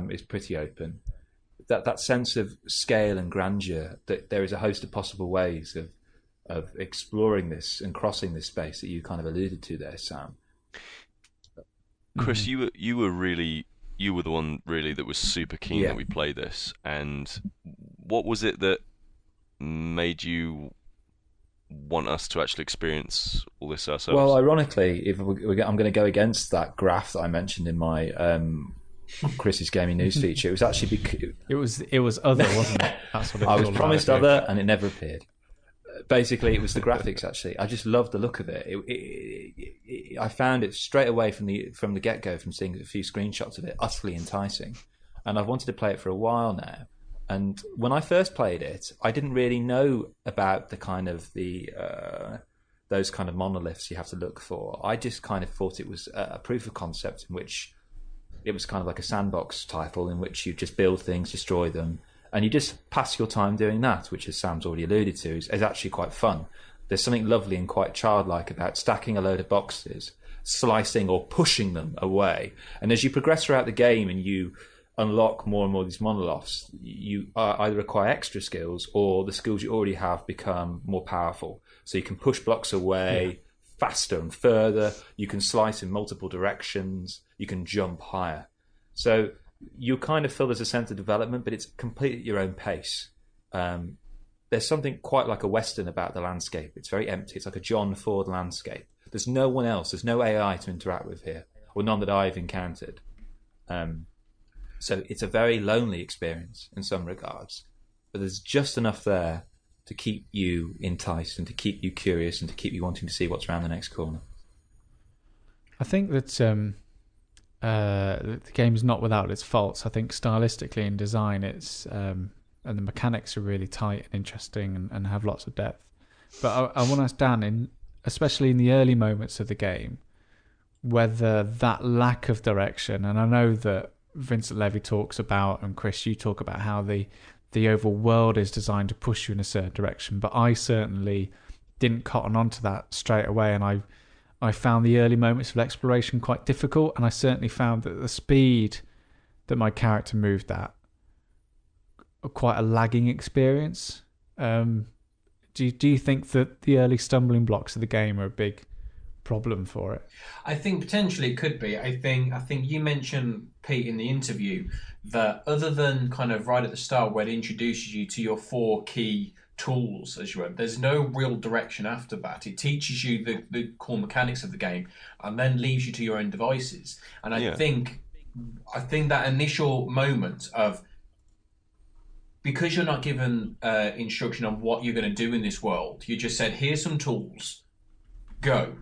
is pretty open. That sense of scale and grandeur, that there is a host of possible ways of exploring this and crossing this space that you kind of alluded to there, Sam. Chris, you were the one really that was super keen that we play this. And what was it that made you want us to actually experience all this ourselves? Well, ironically, I'm going to go against that graph that I mentioned in my Chris's gaming news feature. It was actually it was other, wasn't it? That's what it was. I was promised other, and it never appeared. Basically, it was the graphics. Actually, I just loved the look of it. I found it straight away from the get go, from seeing a few screenshots of it, utterly enticing, and I've wanted to play it for a while now. And when I first played it, I didn't really know about the kind of those kind of monoliths you have to look for. I just kind of thought it was a proof of concept in which it was kind of like a sandbox title in which you just build things, destroy them, and you just pass your time doing that, which, as Sam's already alluded to, is actually quite fun. There's something lovely and quite childlike about stacking a load of boxes, slicing or pushing them away. And as you progress throughout the game and you unlock more and more of these monoliths, you either acquire extra skills or the skills you already have become more powerful. So you can push blocks away faster and further. You can slice in multiple directions. You can jump higher. So you kind of feel there's a sense of development, but it's completely at your own pace. There's something quite like a Western about the landscape. It's very empty. It's like a John Ford landscape. There's no one else. There's no AI to interact with here, or none that I've encountered. So it's a very lonely experience in some regards, but there's just enough there to keep you enticed and to keep you curious and to keep you wanting to see what's around the next corner. I think that the game is not without its faults. I think stylistically in design, it's and the mechanics are really tight and interesting and have lots of depth. But I want to ask Dan, especially in the early moments of the game, whether that lack of direction, and I know that Vincent Levy talks about, and Chris, you talk about how the overall world is designed to push you in a certain direction, but I certainly didn't cotton onto that straight away, and I found the early moments of exploration quite difficult, and I certainly found that the speed that my character moved at quite a lagging experience. Do you think that the early stumbling blocks of the game are a big problem for it? I think potentially it could be. I think you mentioned, Pete, in the interview that other than kind of right at the start where it introduces you to your 4 key tools, as you were, there's no real direction after that. It teaches you the core mechanics of the game and then leaves you to your own devices. And I think that initial moment of, because you're not given instruction on what you're going to do in this world, you just said, here's some tools, go.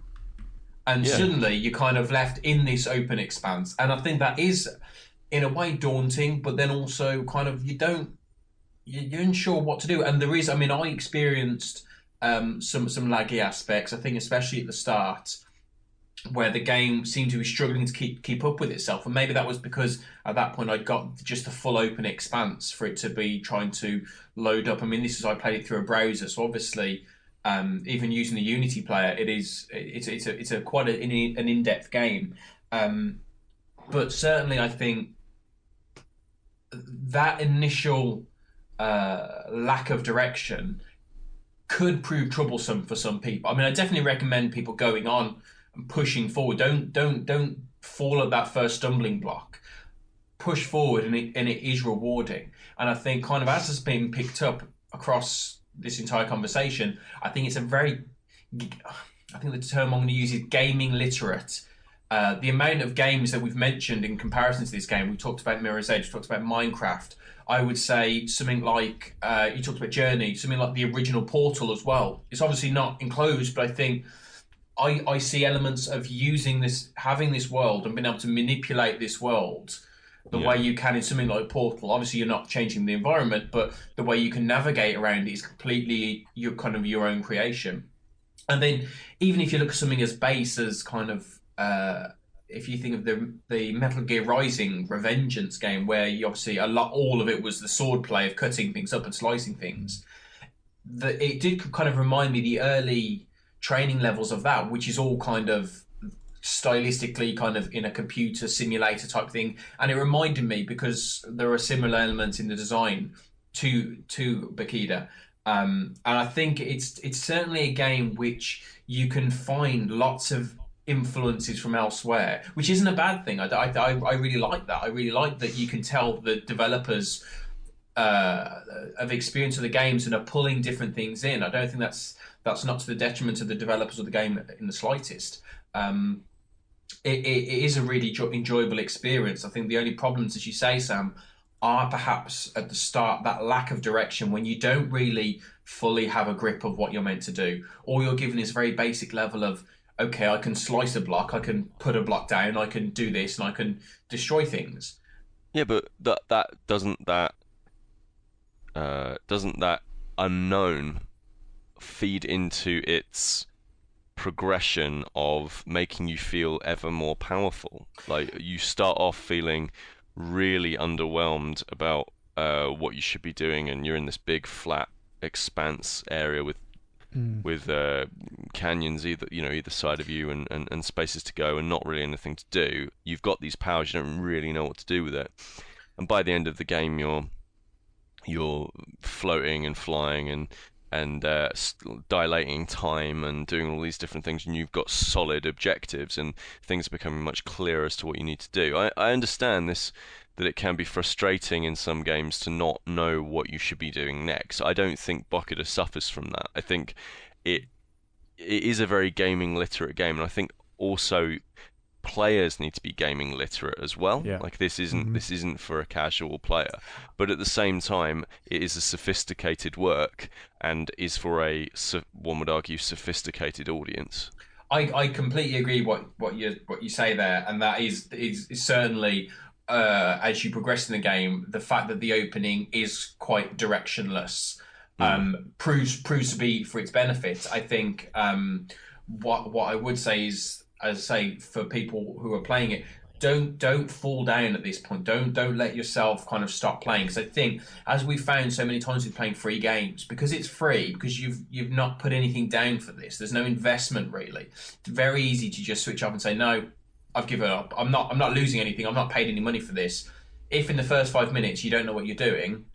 And suddenly you're kind of left in this open expanse. And I think that is, in a way, daunting, but then also kind of you're unsure what to do. And there is, I mean, I experienced some laggy aspects, I think especially at the start, where the game seemed to be struggling to keep up with itself. And maybe that was because at that point I'd got just a full open expanse for it to be trying to load up. I mean, I played it through a browser, so obviously even using the Unity player, it's a quite an in-depth game. But certainly I think that initial lack of direction could prove troublesome for some people. I mean, I definitely recommend people going on and pushing forward. Don't fall at that first stumbling block. Push forward, and it is rewarding. And I think kind of as it's been picked up across this entire conversation, I think it's I think the term I'm going to use is gaming literate. The amount of games that we've mentioned in comparison to this game, we talked about Mirror's Edge, we talked about Minecraft. I would say something like, you talked about Journey, something like the original Portal as well. It's obviously not enclosed, but I think I see elements of using this, having this world and being able to manipulate this world the way you can in something like Portal. Obviously, you're not changing the environment, but the way you can navigate around it is completely your own creation. And then, even if you look at something as base as kind of, if you think of the Metal Gear Rising Revengeance game, where you obviously all of it was the sword play of cutting things up and slicing things. It did kind of remind me the early training levels of that, which is all kind of stylistically kind of in a computer simulator type thing, and it reminded me because there are similar elements in the design to Bokida. And I think it's certainly a game which you can find lots of influences from elsewhere, which isn't a bad thing. I really like that. I really like that you can tell the developers of experience of the games and are pulling different things in. I don't think that's not to the detriment of the developers of the game in the slightest. It is a really enjoyable experience. I think the only problems, as you say, Sam, are perhaps at the start that lack of direction when you don't really fully have a grip of what you're meant to do. All you're given is a very basic level of, okay, I can slice a block, I can put a block down, I can do this, and I can destroy things. Yeah, but doesn't that unknown feed into its progression of making you feel ever more powerful? Like, you start off feeling really underwhelmed about what you should be doing, and you're in this big flat expanse area with canyons either side of you and spaces to go and not really anything to do. You've got these powers, you don't really know what to do with it, and by the end of the game you're floating and flying and dilating time and doing all these different things, and you've got solid objectives and things are becoming much clearer as to what you need to do. I understand this, that it can be frustrating in some games to not know what you should be doing next. I don't think Bokida suffers from that. I think it is a very gaming literate game, and I think also players need to be gaming literate as well. Yeah. Like, this isn't for a casual player, but at the same time it is a sophisticated work and is for a, one would argue, sophisticated audience. I completely agree what you say there, and that is certainly as you progress in the game, the fact that the opening is quite directionless proves to be for its benefit. I think what I would say is, as I say, for people who are playing it, don't fall down at this point. Don't let yourself kind of stop playing, because I think, as we've found so many times with playing free games, because it's free, because you've not put anything down for this, there's no investment really. It's very easy to just switch off and say, no, I've given up. I'm not losing anything. I'm not paid any money for this. If in the first 5 minutes you don't know what you're doing,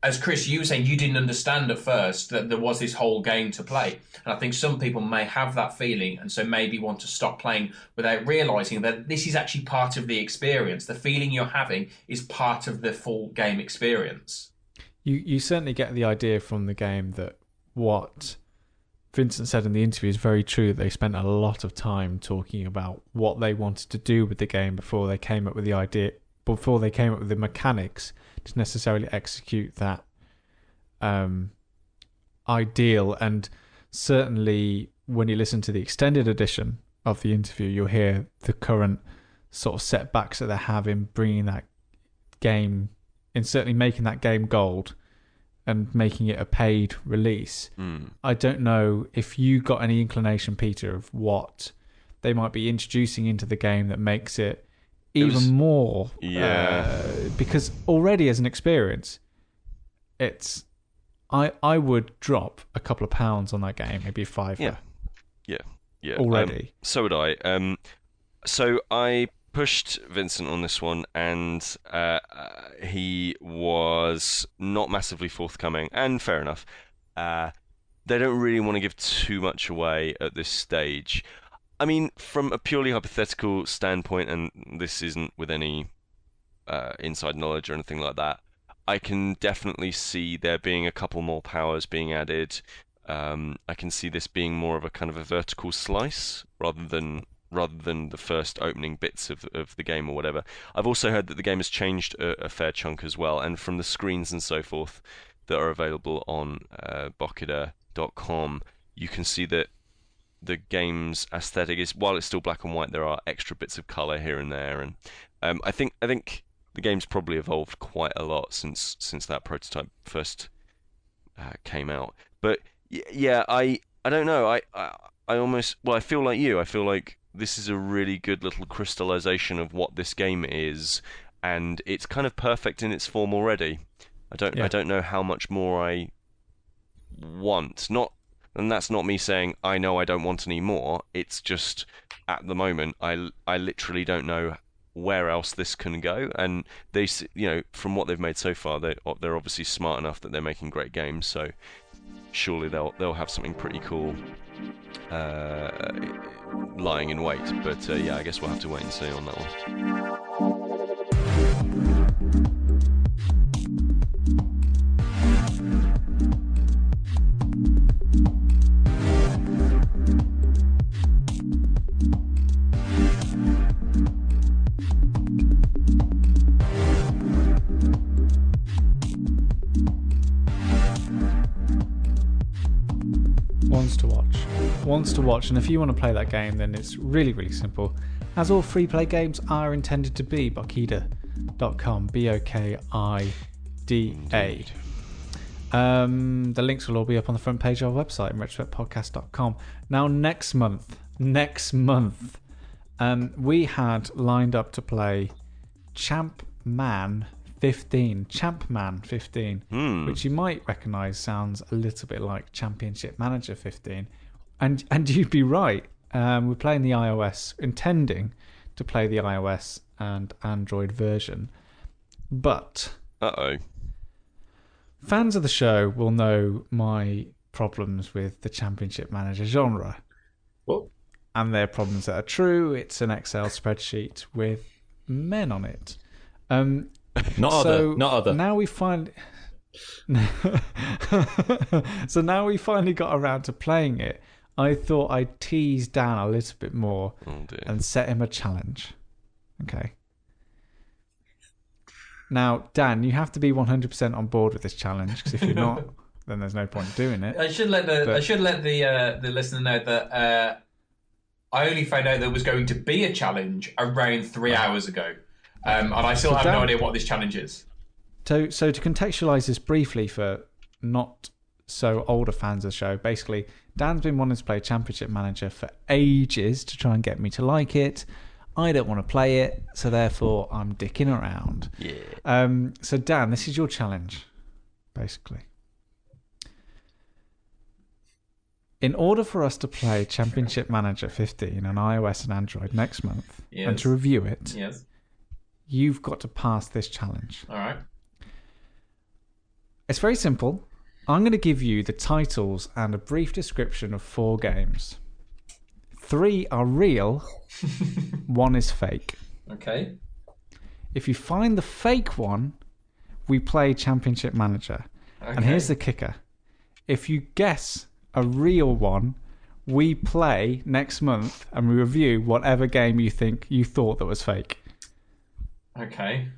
as Chris, you were saying, you didn't understand at first that there was this whole game to play. And I think some people may have that feeling, and so maybe want to stop playing without realising that this is actually part of the experience. The feeling you're having is part of the full game experience. You certainly get the idea from the game that what Vincent said in the interview is very true. They spent a lot of time talking about what they wanted to do with the game before they came up with the idea, before they came up with the mechanics to necessarily execute that ideal. And certainly when you listen to the extended edition of the interview, you'll hear the current sort of setbacks that they have in bringing that game, in certainly making that game gold and making it a paid release. I don't know if you got any inclination, Peter, of what they might be introducing into the game that makes it even more. Because already as an experience, it's I would drop a couple of pounds on that game, maybe £5. Yeah. Already. So would I. So I pushed Vincent on this one, and he was not massively forthcoming, and fair enough. They don't really want to give too much away at this stage. I mean, from a purely hypothetical standpoint, and this isn't with any inside knowledge or anything like that, I can definitely see there being a couple more powers being added. I can see this being more of a kind of a vertical slice rather than the first opening bits of the game or whatever. I've also heard that the game has changed a fair chunk as well, and from the screens and so forth that are available on Bokida.com, you can see that the game's aesthetic is, while it's still black and white, there are extra bits of colour here and there, I think the game's probably evolved quite a lot since that prototype first came out. But yeah, I don't know. I almost, well, I feel like you. I feel like this is a really good little crystallization of what this game is, and it's kind of perfect in its form already. I don't know how much more I want. And that's not me saying I know I don't want any more. It's just at the moment I literally don't know where else this can go. And they, from what they've made so far, they're obviously smart enough that they're making great games. So surely they'll have something pretty cool lying in wait. But yeah, I guess we'll have to wait and see on that one. Wants to watch, and if you want to play that game, then it's really, really simple, as all free play games are intended to be. Bokida.com, Bokida. The links will all be up on the front page of our website, InRetroSpectPodcast.com. Now, next month, we had lined up to play Champman 15, which you might recognise sounds a little bit like Championship Manager 15. And you'd be right. We're playing the iOS, intending to play the iOS and Android version. But fans of the show will know my problems with the Championship Manager genre. What? And they're problems that are true. It's an Excel spreadsheet with men on it. Not other. Now we find. So now we finally got around to playing it. I thought I'd tease Dan a little bit more and set him a challenge. Okay. Now, Dan, you have to be 100% on board with this challenge, because if you're not, then there's no point doing it. I should let the listener know that I only found out there was going to be a challenge around 3 hours ago, and I still have no idea what this challenge is. So to contextualise this briefly for not so older fans of the show, basically, Dan's been wanting to play Championship Manager for ages to try and get me to like it. I don't want to play it, so therefore I'm dicking around. Yeah. So Dan, this is your challenge, basically. In order for us to play Championship Manager 15 on iOS and Android next month, and to review it, you've got to pass this challenge. All right. It's very simple. I'm going to give you the titles and a brief description of 4 games. 3 are real, 1 is fake. Okay. If you find the fake one, we play Championship Manager. Okay. And here's the kicker. If you guess a real one, we play next month and we review whatever game you thought that was fake. Okay.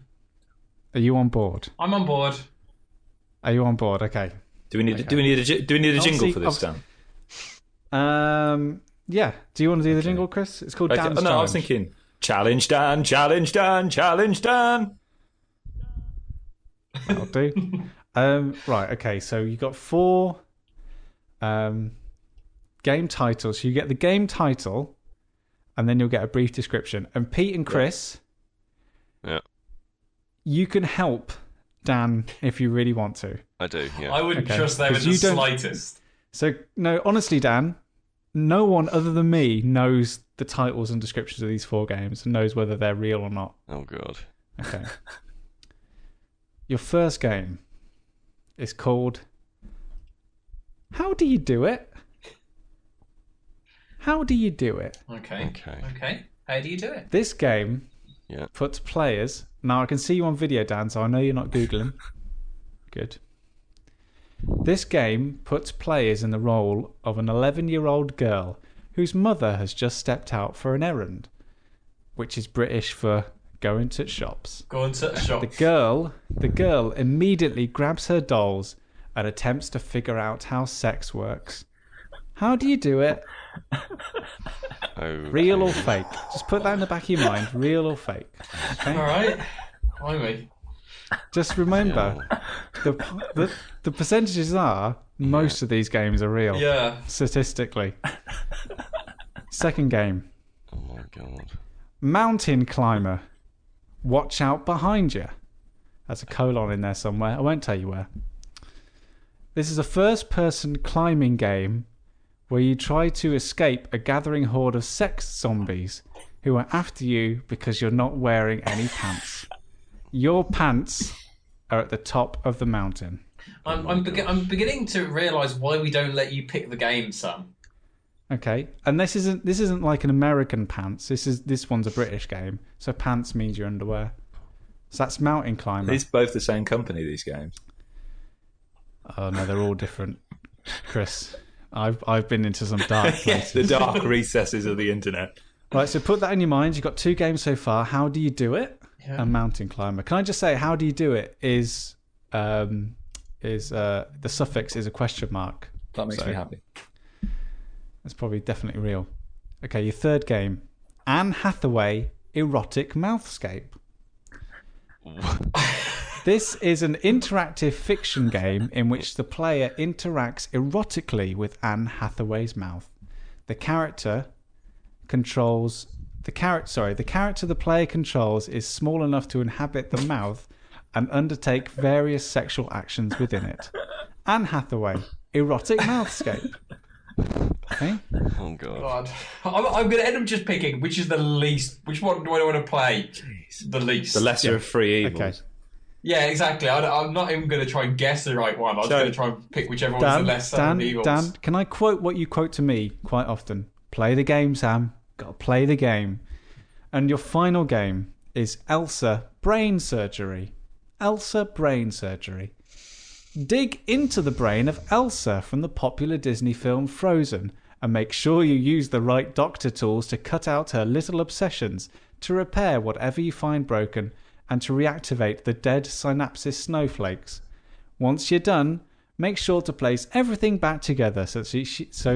Are you on board? I'm on board. Are you on board? Okay. Do we need a jingle for this, Dan? Yeah. Do you want to do the jingle, Chris? It's called Dan's Challenge. No, I was thinking Challenge Dan, Challenge Dan, Challenge Dan. That'll do. Right. Okay. So you got 4 game titles. You get the game title, and then you'll get a brief description. And Pete and Chris, you can help Dan if you really want to. I do, yeah. I wouldn't trust them in the slightest. So, no, honestly, Dan, no one other than me knows the titles and descriptions of these 4 games and knows whether they're real or not. Oh, God. Okay. Your first game is called How Do You Do It? How do you do it? Okay. How do you do it? This game puts players... Now, I can see you on video, Dan, so I know you're not Googling. Good. This game puts players in the role of an 11-year-old girl whose mother has just stepped out for an errand, which is British for going to shops. Going to shops. The girl immediately grabs her dolls and attempts to figure out how sex works. How do you do it? Real or fake? Just put that in the back of your mind. Real or fake? Okay? All right. Blimey. Just remember, the percentages are most of these games are real. Yeah. Statistically. Second game. Oh my god. Mountain climber. Watch out behind you. There's a colon in there somewhere. I won't tell you where. This is a first-person climbing game where you try to escape a gathering horde of sex zombies who are after you because you're not wearing any pants. Your pants are at the top of the mountain. I'm beginning to realise why we don't let you pick the game, Sam. Okay, and this isn't like an American pants. This one's a British game, so pants means your underwear. So that's mountain climber. It's both the same company, these games. Oh no, they're all different, Chris. I've been into some dark places. The dark recesses of the internet. Right, so put that in your mind. You've got 2 games so far. How do you do it? Yeah. A mountain climber. Can I just say, how do you do it? Is the suffix is a question mark. That makes me happy. That's probably definitely real. Okay, your third game, Anne Hathaway erotic mouthscape. This is an interactive fiction game in which the player interacts erotically with Anne Hathaway's mouth. The character the player controls is small enough to inhabit the mouth and undertake various sexual actions within it. Anne Hathaway, erotic mouthscape. Okay. Oh god. I'm going to end up just picking which is the least. Which one do I want to play? Jeez. The least. The lesser of three evils. Okay. Yeah, exactly. I'm not even going to try and guess the right one. I'm just going to try and pick whichever one's the lesser of the evils. Dan, can I quote what you quote to me quite often? Play the game, Sam. Got to play the game. And your final game is Elsa Brain Surgery. Elsa Brain Surgery. Dig into the brain of Elsa from the popular Disney film Frozen and make sure you use the right doctor tools to cut out her little obsessions, to repair whatever you find broken, and to reactivate the dead synapses snowflakes. Once you're done, make sure to place everything back together so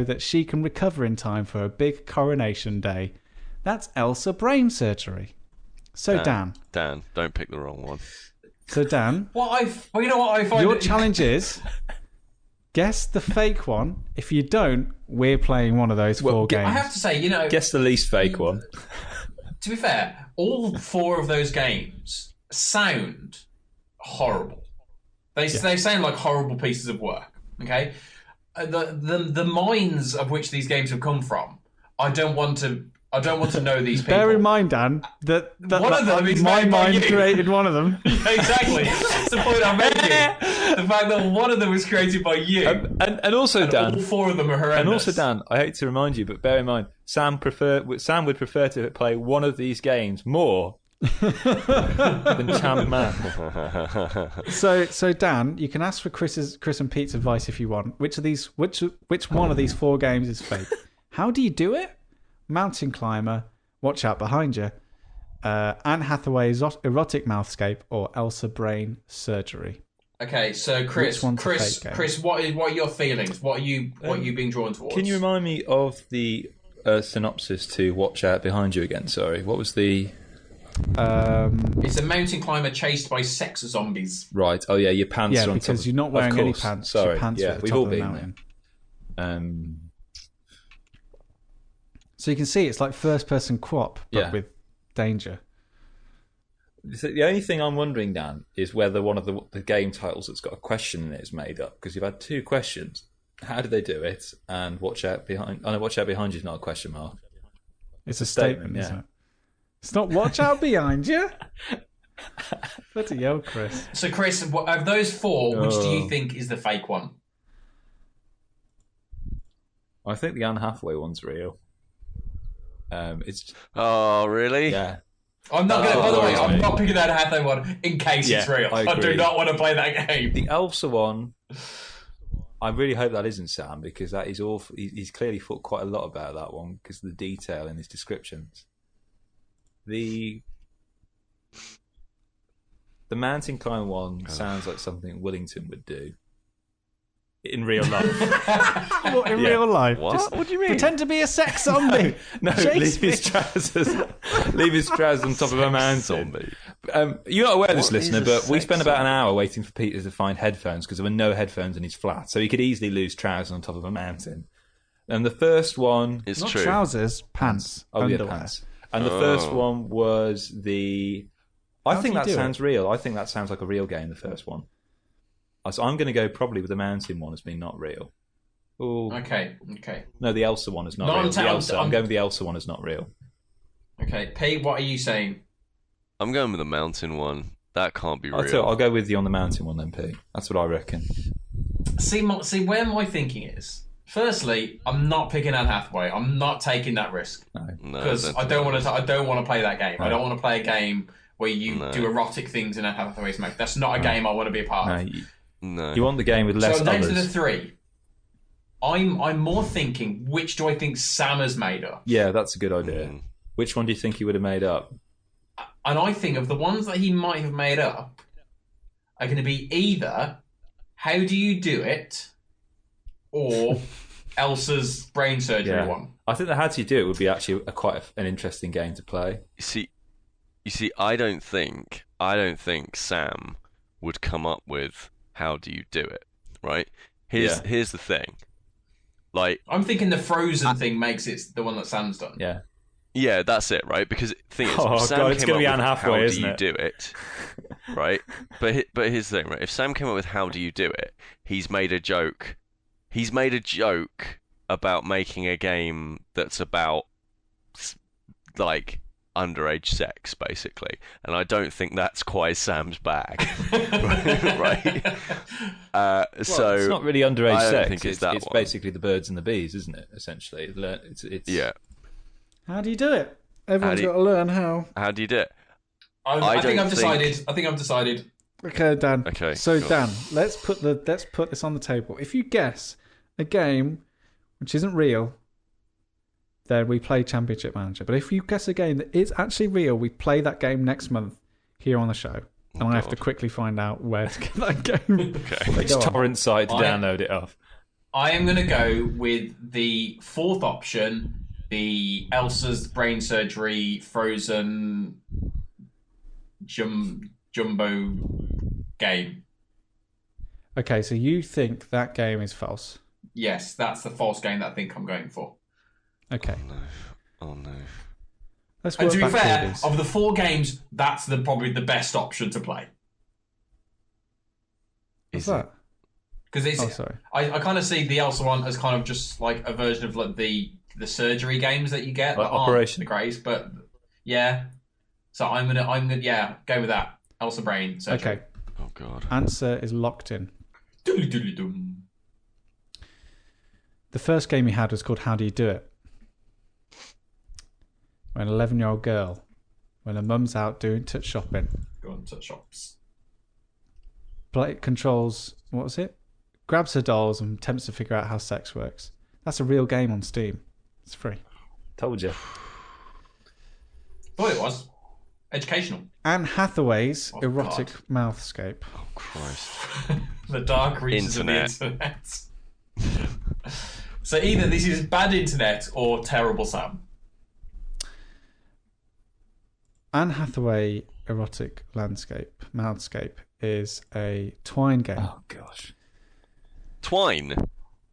that she can recover in time for a big coronation day. That's Elsa Brain Surgery. So Dan, don't pick the wrong one. So Dan, you know what I find? Your challenge is guess the fake one. If you don't, we're playing one of those 4 games. I have to say, Guess the least fake one. To be fair, all 4 of those games sound horrible. They sound like horrible pieces of work. Okay, the minds of which these games have come from. I don't want to know these people. Bear in mind, Dan, that one of them is my made by mind you. created one of them. Exactly. That's the point I'm making. The fact that one of them was created by you. And also, Dan. All 4 of them are horrendous. And also, Dan, I hate to remind you, but bear in mind, Sam would prefer to play one of these games more than Champ Man. So Dan, you can ask for Chris and Pete's advice if you want. Which one of these 4 games is fake? How do you do it? Mountain climber, watch out behind you. Anne Hathaway's erotic mouthscape, or Elsa Brain Surgery. Okay, so Chris, what are your feelings? What are you being drawn towards? Can you remind me of the synopsis to Watch Out Behind You again? Sorry, what was the? It's a mountain climber chased by sex zombies. Right. Oh yeah, your pants are on top. Because you're not wearing any pants. Sorry. Your pants are at the we've top all of the been mountain. there. So you can see it's like first-person co-op, but with danger. So the only thing I'm wondering, Dan, is whether one of the game titles that's got a question in it is made up, because you've had 2 questions. How do they do it? And Watch Out Behind. Oh no, Watch Out Behind You is not a question mark. It's a statement, isn't it? It's not Watch Out Behind You. Bloody hell, Chris. So Chris, of those 4, which do you think is the fake one? I think the Anne Hathaway one's real. It's. Oh really? Yeah. I'm not going to. By the way, I'm not picking that Hathaway one in case it's real. I do not want to play that game. The Elsa one, I really hope that isn't Sam, because that is awful. He's clearly thought quite a lot about that one because of the detail in his descriptions. The mountain climber one sounds like something Willington would do. in real life. What, in real life? What? What do you mean? Pretend to be a sex zombie. No, leave Shakespeare. his trousers. Leave his trousers on top of a mountain. Zombie. You're not aware of this, What listener, is a but we sex spent about an zombie? hour waiting for Peter to find headphones because there were no headphones in his flat, so he could easily lose trousers on top of a mountain. And the first one, It's Not true. trousers, pants, yeah, underwear. pants. And the first one was the. I How think do you that do sounds real. I think that sounds like a real game. The first one. So I'm going to go probably with the mountain one as being not real. Ooh. Okay. No, the Elsa one is not No, real. I'm I'm going with the Elsa one as not real. Okay, P, what are you saying? I'm going with the mountain one. That can't be real. I'll go with you on the mountain one then, P. That's what I reckon. See where my thinking is. Firstly, I'm not picking Anne Hathaway. I'm not taking that risk No, because I don't want to. I don't want to play that game. I don't want to play a game where you No. do erotic things in Anne Hathaway's mouth. That's not a game I want to be a part No, of. No. you want the game with less So down to the others. three. I'm more thinking, which do I think Sam has made up? Yeah, that's a good idea. Mm. Which one do you think he would have made up? And I think of the ones that he might have made up are going to be either How Do You Do It or Elsa's brain surgery one. I think the How Do You Do It would be actually an interesting game to play. You see, I don't think Sam would come up with how do you do it, right? Here's the thing. Like, I'm thinking the Frozen thing makes it the one that Sam's done. yeah, that's it, right? Because the thing is, Oh, Sam God, it's came gonna up be with Anne how Hathaway, do isn't you it? do it, right? But here's the thing, right? If Sam came up with how do you do it, he's made a joke. He's made a joke about making a game that's about like underage sex, basically, and I don't think that's quite Sam's bag, right? So it's not really underage I don't sex. think it's that one. basically the birds and the bees, isn't it? Essentially, it's Yeah. How do you do it? Everyone's How do got to learn how. How do you do it? I think don't I've decided. I think I've decided. Okay, Dan. Okay, So go on. Dan, let's put this on the table. If you guess a game which isn't real, then we play Championship Manager. But if you guess a game that is actually real, we play that game next month here on the show. And I have to God. quickly find out where to get that game. Okay. which Go on. torrent site to download it off. I am going to go with the fourth option, the Elsa's brain surgery Frozen jumbo game. Okay, so you think that game is false? Yes, that's the false game that I think I'm going for. Okay, Oh no. let's And work to be back fair, these. of the four games, that's probably the best option to play. What's that? Because it's, Oh, sorry. I kind of see the Elsa one as kind of just like a version of like the surgery games that you get. Like that aren't Operation. the greatest, but yeah. So I'm gonna go with that. Elsa brain surgery. Okay, Oh god. answer is locked in. Doodly-doodly-dum. The first game he had was called How Do You Do It? Where an 11-year-old girl, when her mum's out doing touch shopping, Go on to shops. controls, what was it? Grabs her dolls and attempts to figure out how sex works. That's a real game on Steam. It's free. Told you. Thought it was educational. Anne Hathaway's Oh, erotic mouthscape. Oh Christ. The dark reaches Internet. of the internet. So either this is bad internet or terrible Sam. Anne Hathaway erotic mouthscape is a Twine game. Oh gosh, Twine.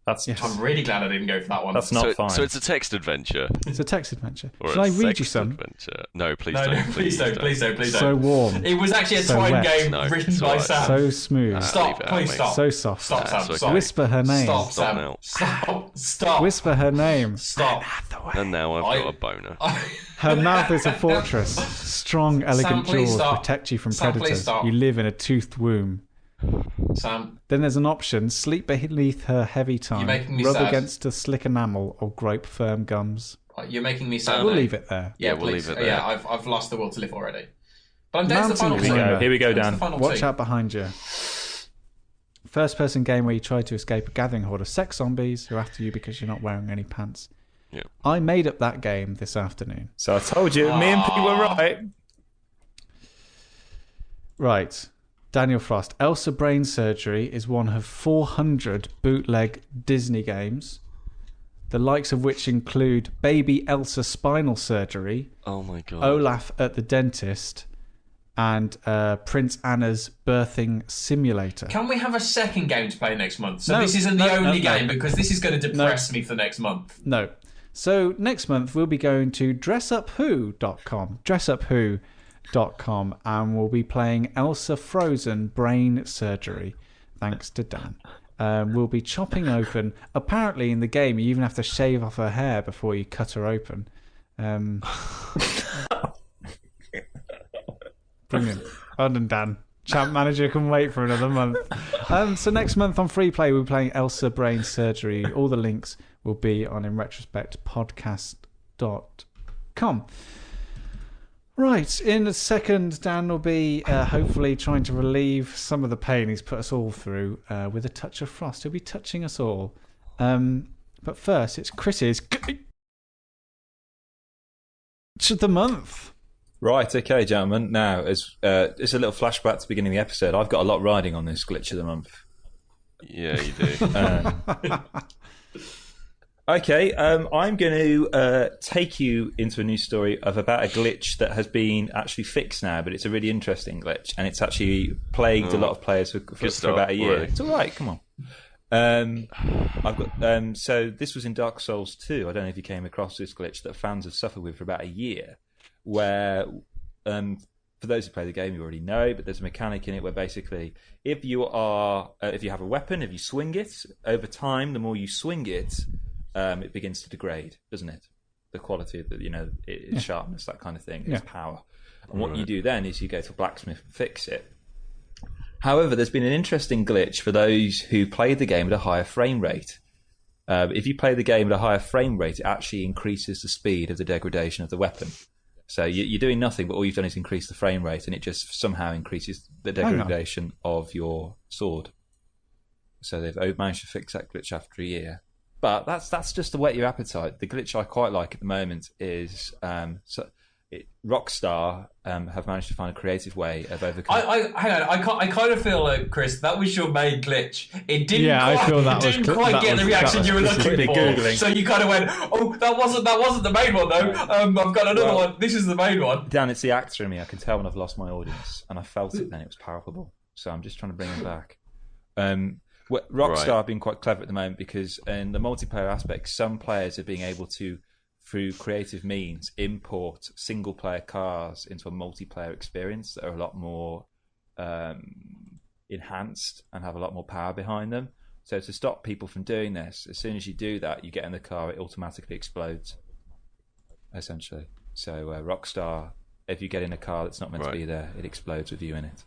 that's Yes. I'm really glad I didn't go for that one. that's not so, fine. so it's a text adventure. It's a text adventure. Or Should a I read you sext some? adventure. No, please no, don't. no, please don't, please don't, please So don't. warm, It was actually a So Twine wet. game No, written it's by alright. Sam. so smooth, leave Stop, it out, please mate. stop. so soft. Stop, Nah, Sam. it's okay. Stop. Whisper her name. Stop, Stop Sam. now. Stop. Whisper her name. Stop. And now I've I- got a boner. Her mouth is a fortress. Strong, elegant please jaws stop. protect you from Sam, please predators. stop. You live in a toothed womb. Sam, Then there's an option: sleep beneath her heavy tongue, making me rub sad. against a slick enamel, or grope firm gums. you're making me sad. We'll now. leave it there. Yeah, we'll please. leave it there. Yeah, I've lost the will to live already. But I'm down to the final Mountain two. climber. Here we go, Down to Dan. the final Watch two. out behind you. First-person game where you try to escape a gathering horde of sex zombies who are after you because you're not wearing any pants. Yeah. I made up that game this afternoon. So I told you, me and Pete were right. Right. Daniel Frost. Elsa Brain Surgery is one of 400 bootleg Disney games, the likes of which include Baby Elsa Spinal Surgery, Oh my god. Olaf at the Dentist, and Prince Anna's Birthing Simulator. Can we have a second game to play next month? So No, this isn't the no, only no, game, no. because this is going to depress me for next month. No. So next month we'll be going to dressuphoo.com, and we'll be playing Elsa Frozen Brain Surgery, thanks to Dan. We'll be chopping open. Apparently, in the game, you even have to shave off her hair before you cut her open. Brilliant. Well done, Dan. Champ Manager can wait for another month. So next month on Free Play, we're playing Elsa Brain Surgery. All the links will be on InRetrospectPodcast.com. Right, in a second, Dan will be hopefully trying to relieve some of the pain he's put us all through with a touch of frost. He'll be touching us all. But first, it's Chris's glitch of the month. Right, okay, gentlemen. Now, as it's a little flashback to the beginning of the episode. I've got a lot riding on this glitch of the month. Yeah, you do. Okay, I'm going to take you into a news story about a glitch that has been actually fixed now, but it's a really interesting glitch, and it's actually plagued a lot of players for about a year. Already. It's all right, come on. I've got so this was in Dark Souls 2. I don't know if you came across this glitch that fans have suffered with for about a year, where for those who play the game, you already know, but there's a mechanic in it where basically if you have a weapon, if you swing it over time, the more you swing it, it begins to degrade, doesn't it? The quality of its sharpness, that kind of thing, its power. And what you do then is you go to a blacksmith and fix it. However, there's been an interesting glitch for those who play the game at a higher frame rate. If you play the game at a higher frame rate, it actually increases the speed of the degradation of the weapon. So you're doing nothing, but all you've done is increase the frame rate, and it just somehow increases the degradation of your sword. So they've managed to fix that glitch after a year. But that's just to whet your appetite. The glitch I quite like at the moment is Rockstar have managed to find a creative way of overcoming. I kind of feel like, Chris, that was your main glitch. It didn't quite get the reaction you were looking for. Googling. So you kind of went, "Oh, that wasn't the main one though. I've got another one. This is the main one." Dan, it's the actor in me. I can tell when I've lost my audience, and I felt it then. It was palpable. So I'm just trying to bring him back. Rockstar have been quite clever at the moment because in the multiplayer aspect, some players are being able to, through creative means, import single-player cars into a multiplayer experience that are a lot more enhanced and have a lot more power behind them. So to stop people from doing this, as soon as you do that, you get in the car, it automatically explodes, essentially. So Rockstar, if you get in a car that's not meant to be there, it explodes with you in it.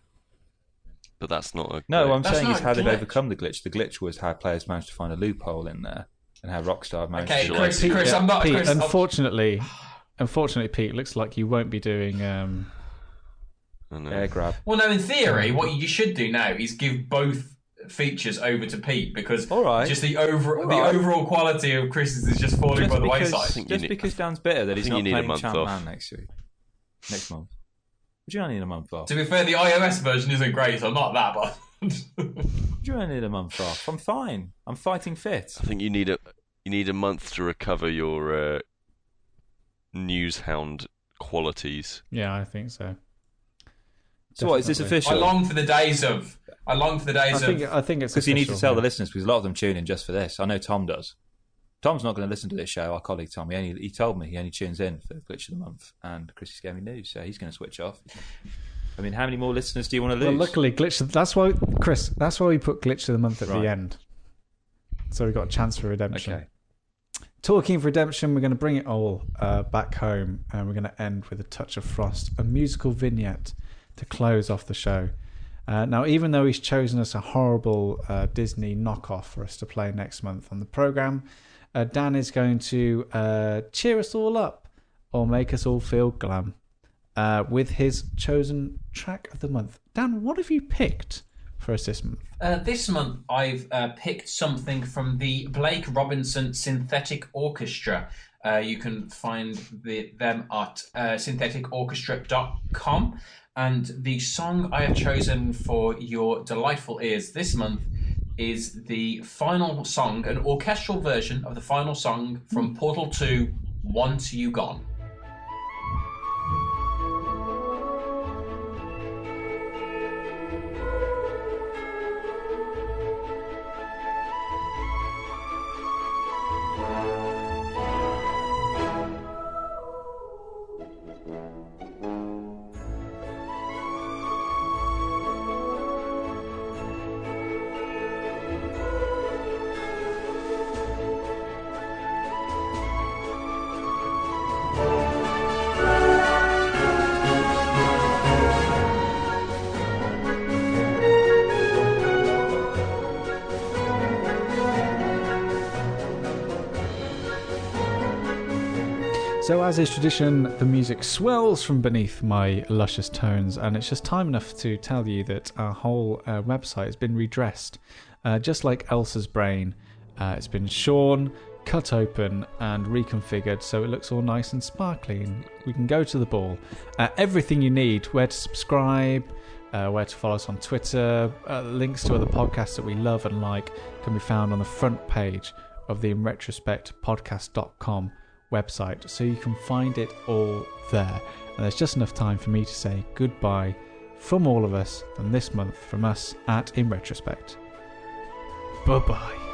But that's not a... No, what I'm That's saying not is a how they've glitch. overcome the glitch. The glitch was how players managed to find a loophole in there, and how Rockstar managed Okay, to... Chris, I'm not... Pete, Chris, unfortunately, Pete, looks like you won't be doing... air grab. Well, no, in theory, what you should do now is give both features over to Pete, because just the overall quality of Chris's is just falling by the wayside. Just because Dan's bitter that he's not playing month Champ off. Man next month. Would you only need a month off? To be fair, the iOS version isn't great, so I'm not that bad. Would you only need a month off? I'm fine. I'm fighting fit. I think you need a month to recover your Newshound qualities. Yeah, I think so. So what, is this official? I long for the days of... I think it's because you need to tell official, the listeners, because a lot of them tune in just for this. I know Tom does. Tom's not going to listen to this show. Our colleague Tom, he told me he only tunes in for the Glitch of the Month and Chris's Gaming News, so he's going to switch off. I mean, how many more listeners do you want to lose? Well, luckily, that's why we put Glitch of the Month at the end. So we've got a chance for redemption. Okay. Talking of redemption, we're going to bring it all back home, and we're going to end with a touch of frost, a musical vignette to close off the show. Now, even though he's chosen us a horrible Disney knockoff for us to play next month on the programme, Dan is going to cheer us all up or make us all feel glam with his chosen track of the month. Dan, what have you picked for us this month? This month, I've picked something from the Blake Robinson Synthetic Orchestra. You can find them at syntheticorchestra.com. And the song I have chosen for your delightful ears this month is the final song, an orchestral version of the final song from Portal 2, Once You Gone. So as is tradition, the music swells from beneath my luscious tones, and it's just time enough to tell you that our whole website has been redressed. Just like Elsa's brain, it's been shorn, cut open and reconfigured so it looks all nice and sparkly, and we can go to the ball. Everything you need, where to subscribe, where to follow us on Twitter, links to other podcasts that we love and like can be found on the front page of the InRetrospectPodcast.com website, so you can find it all there. And there's just enough time for me to say goodbye from all of us, and this month from us at InRetrospect. Bye bye.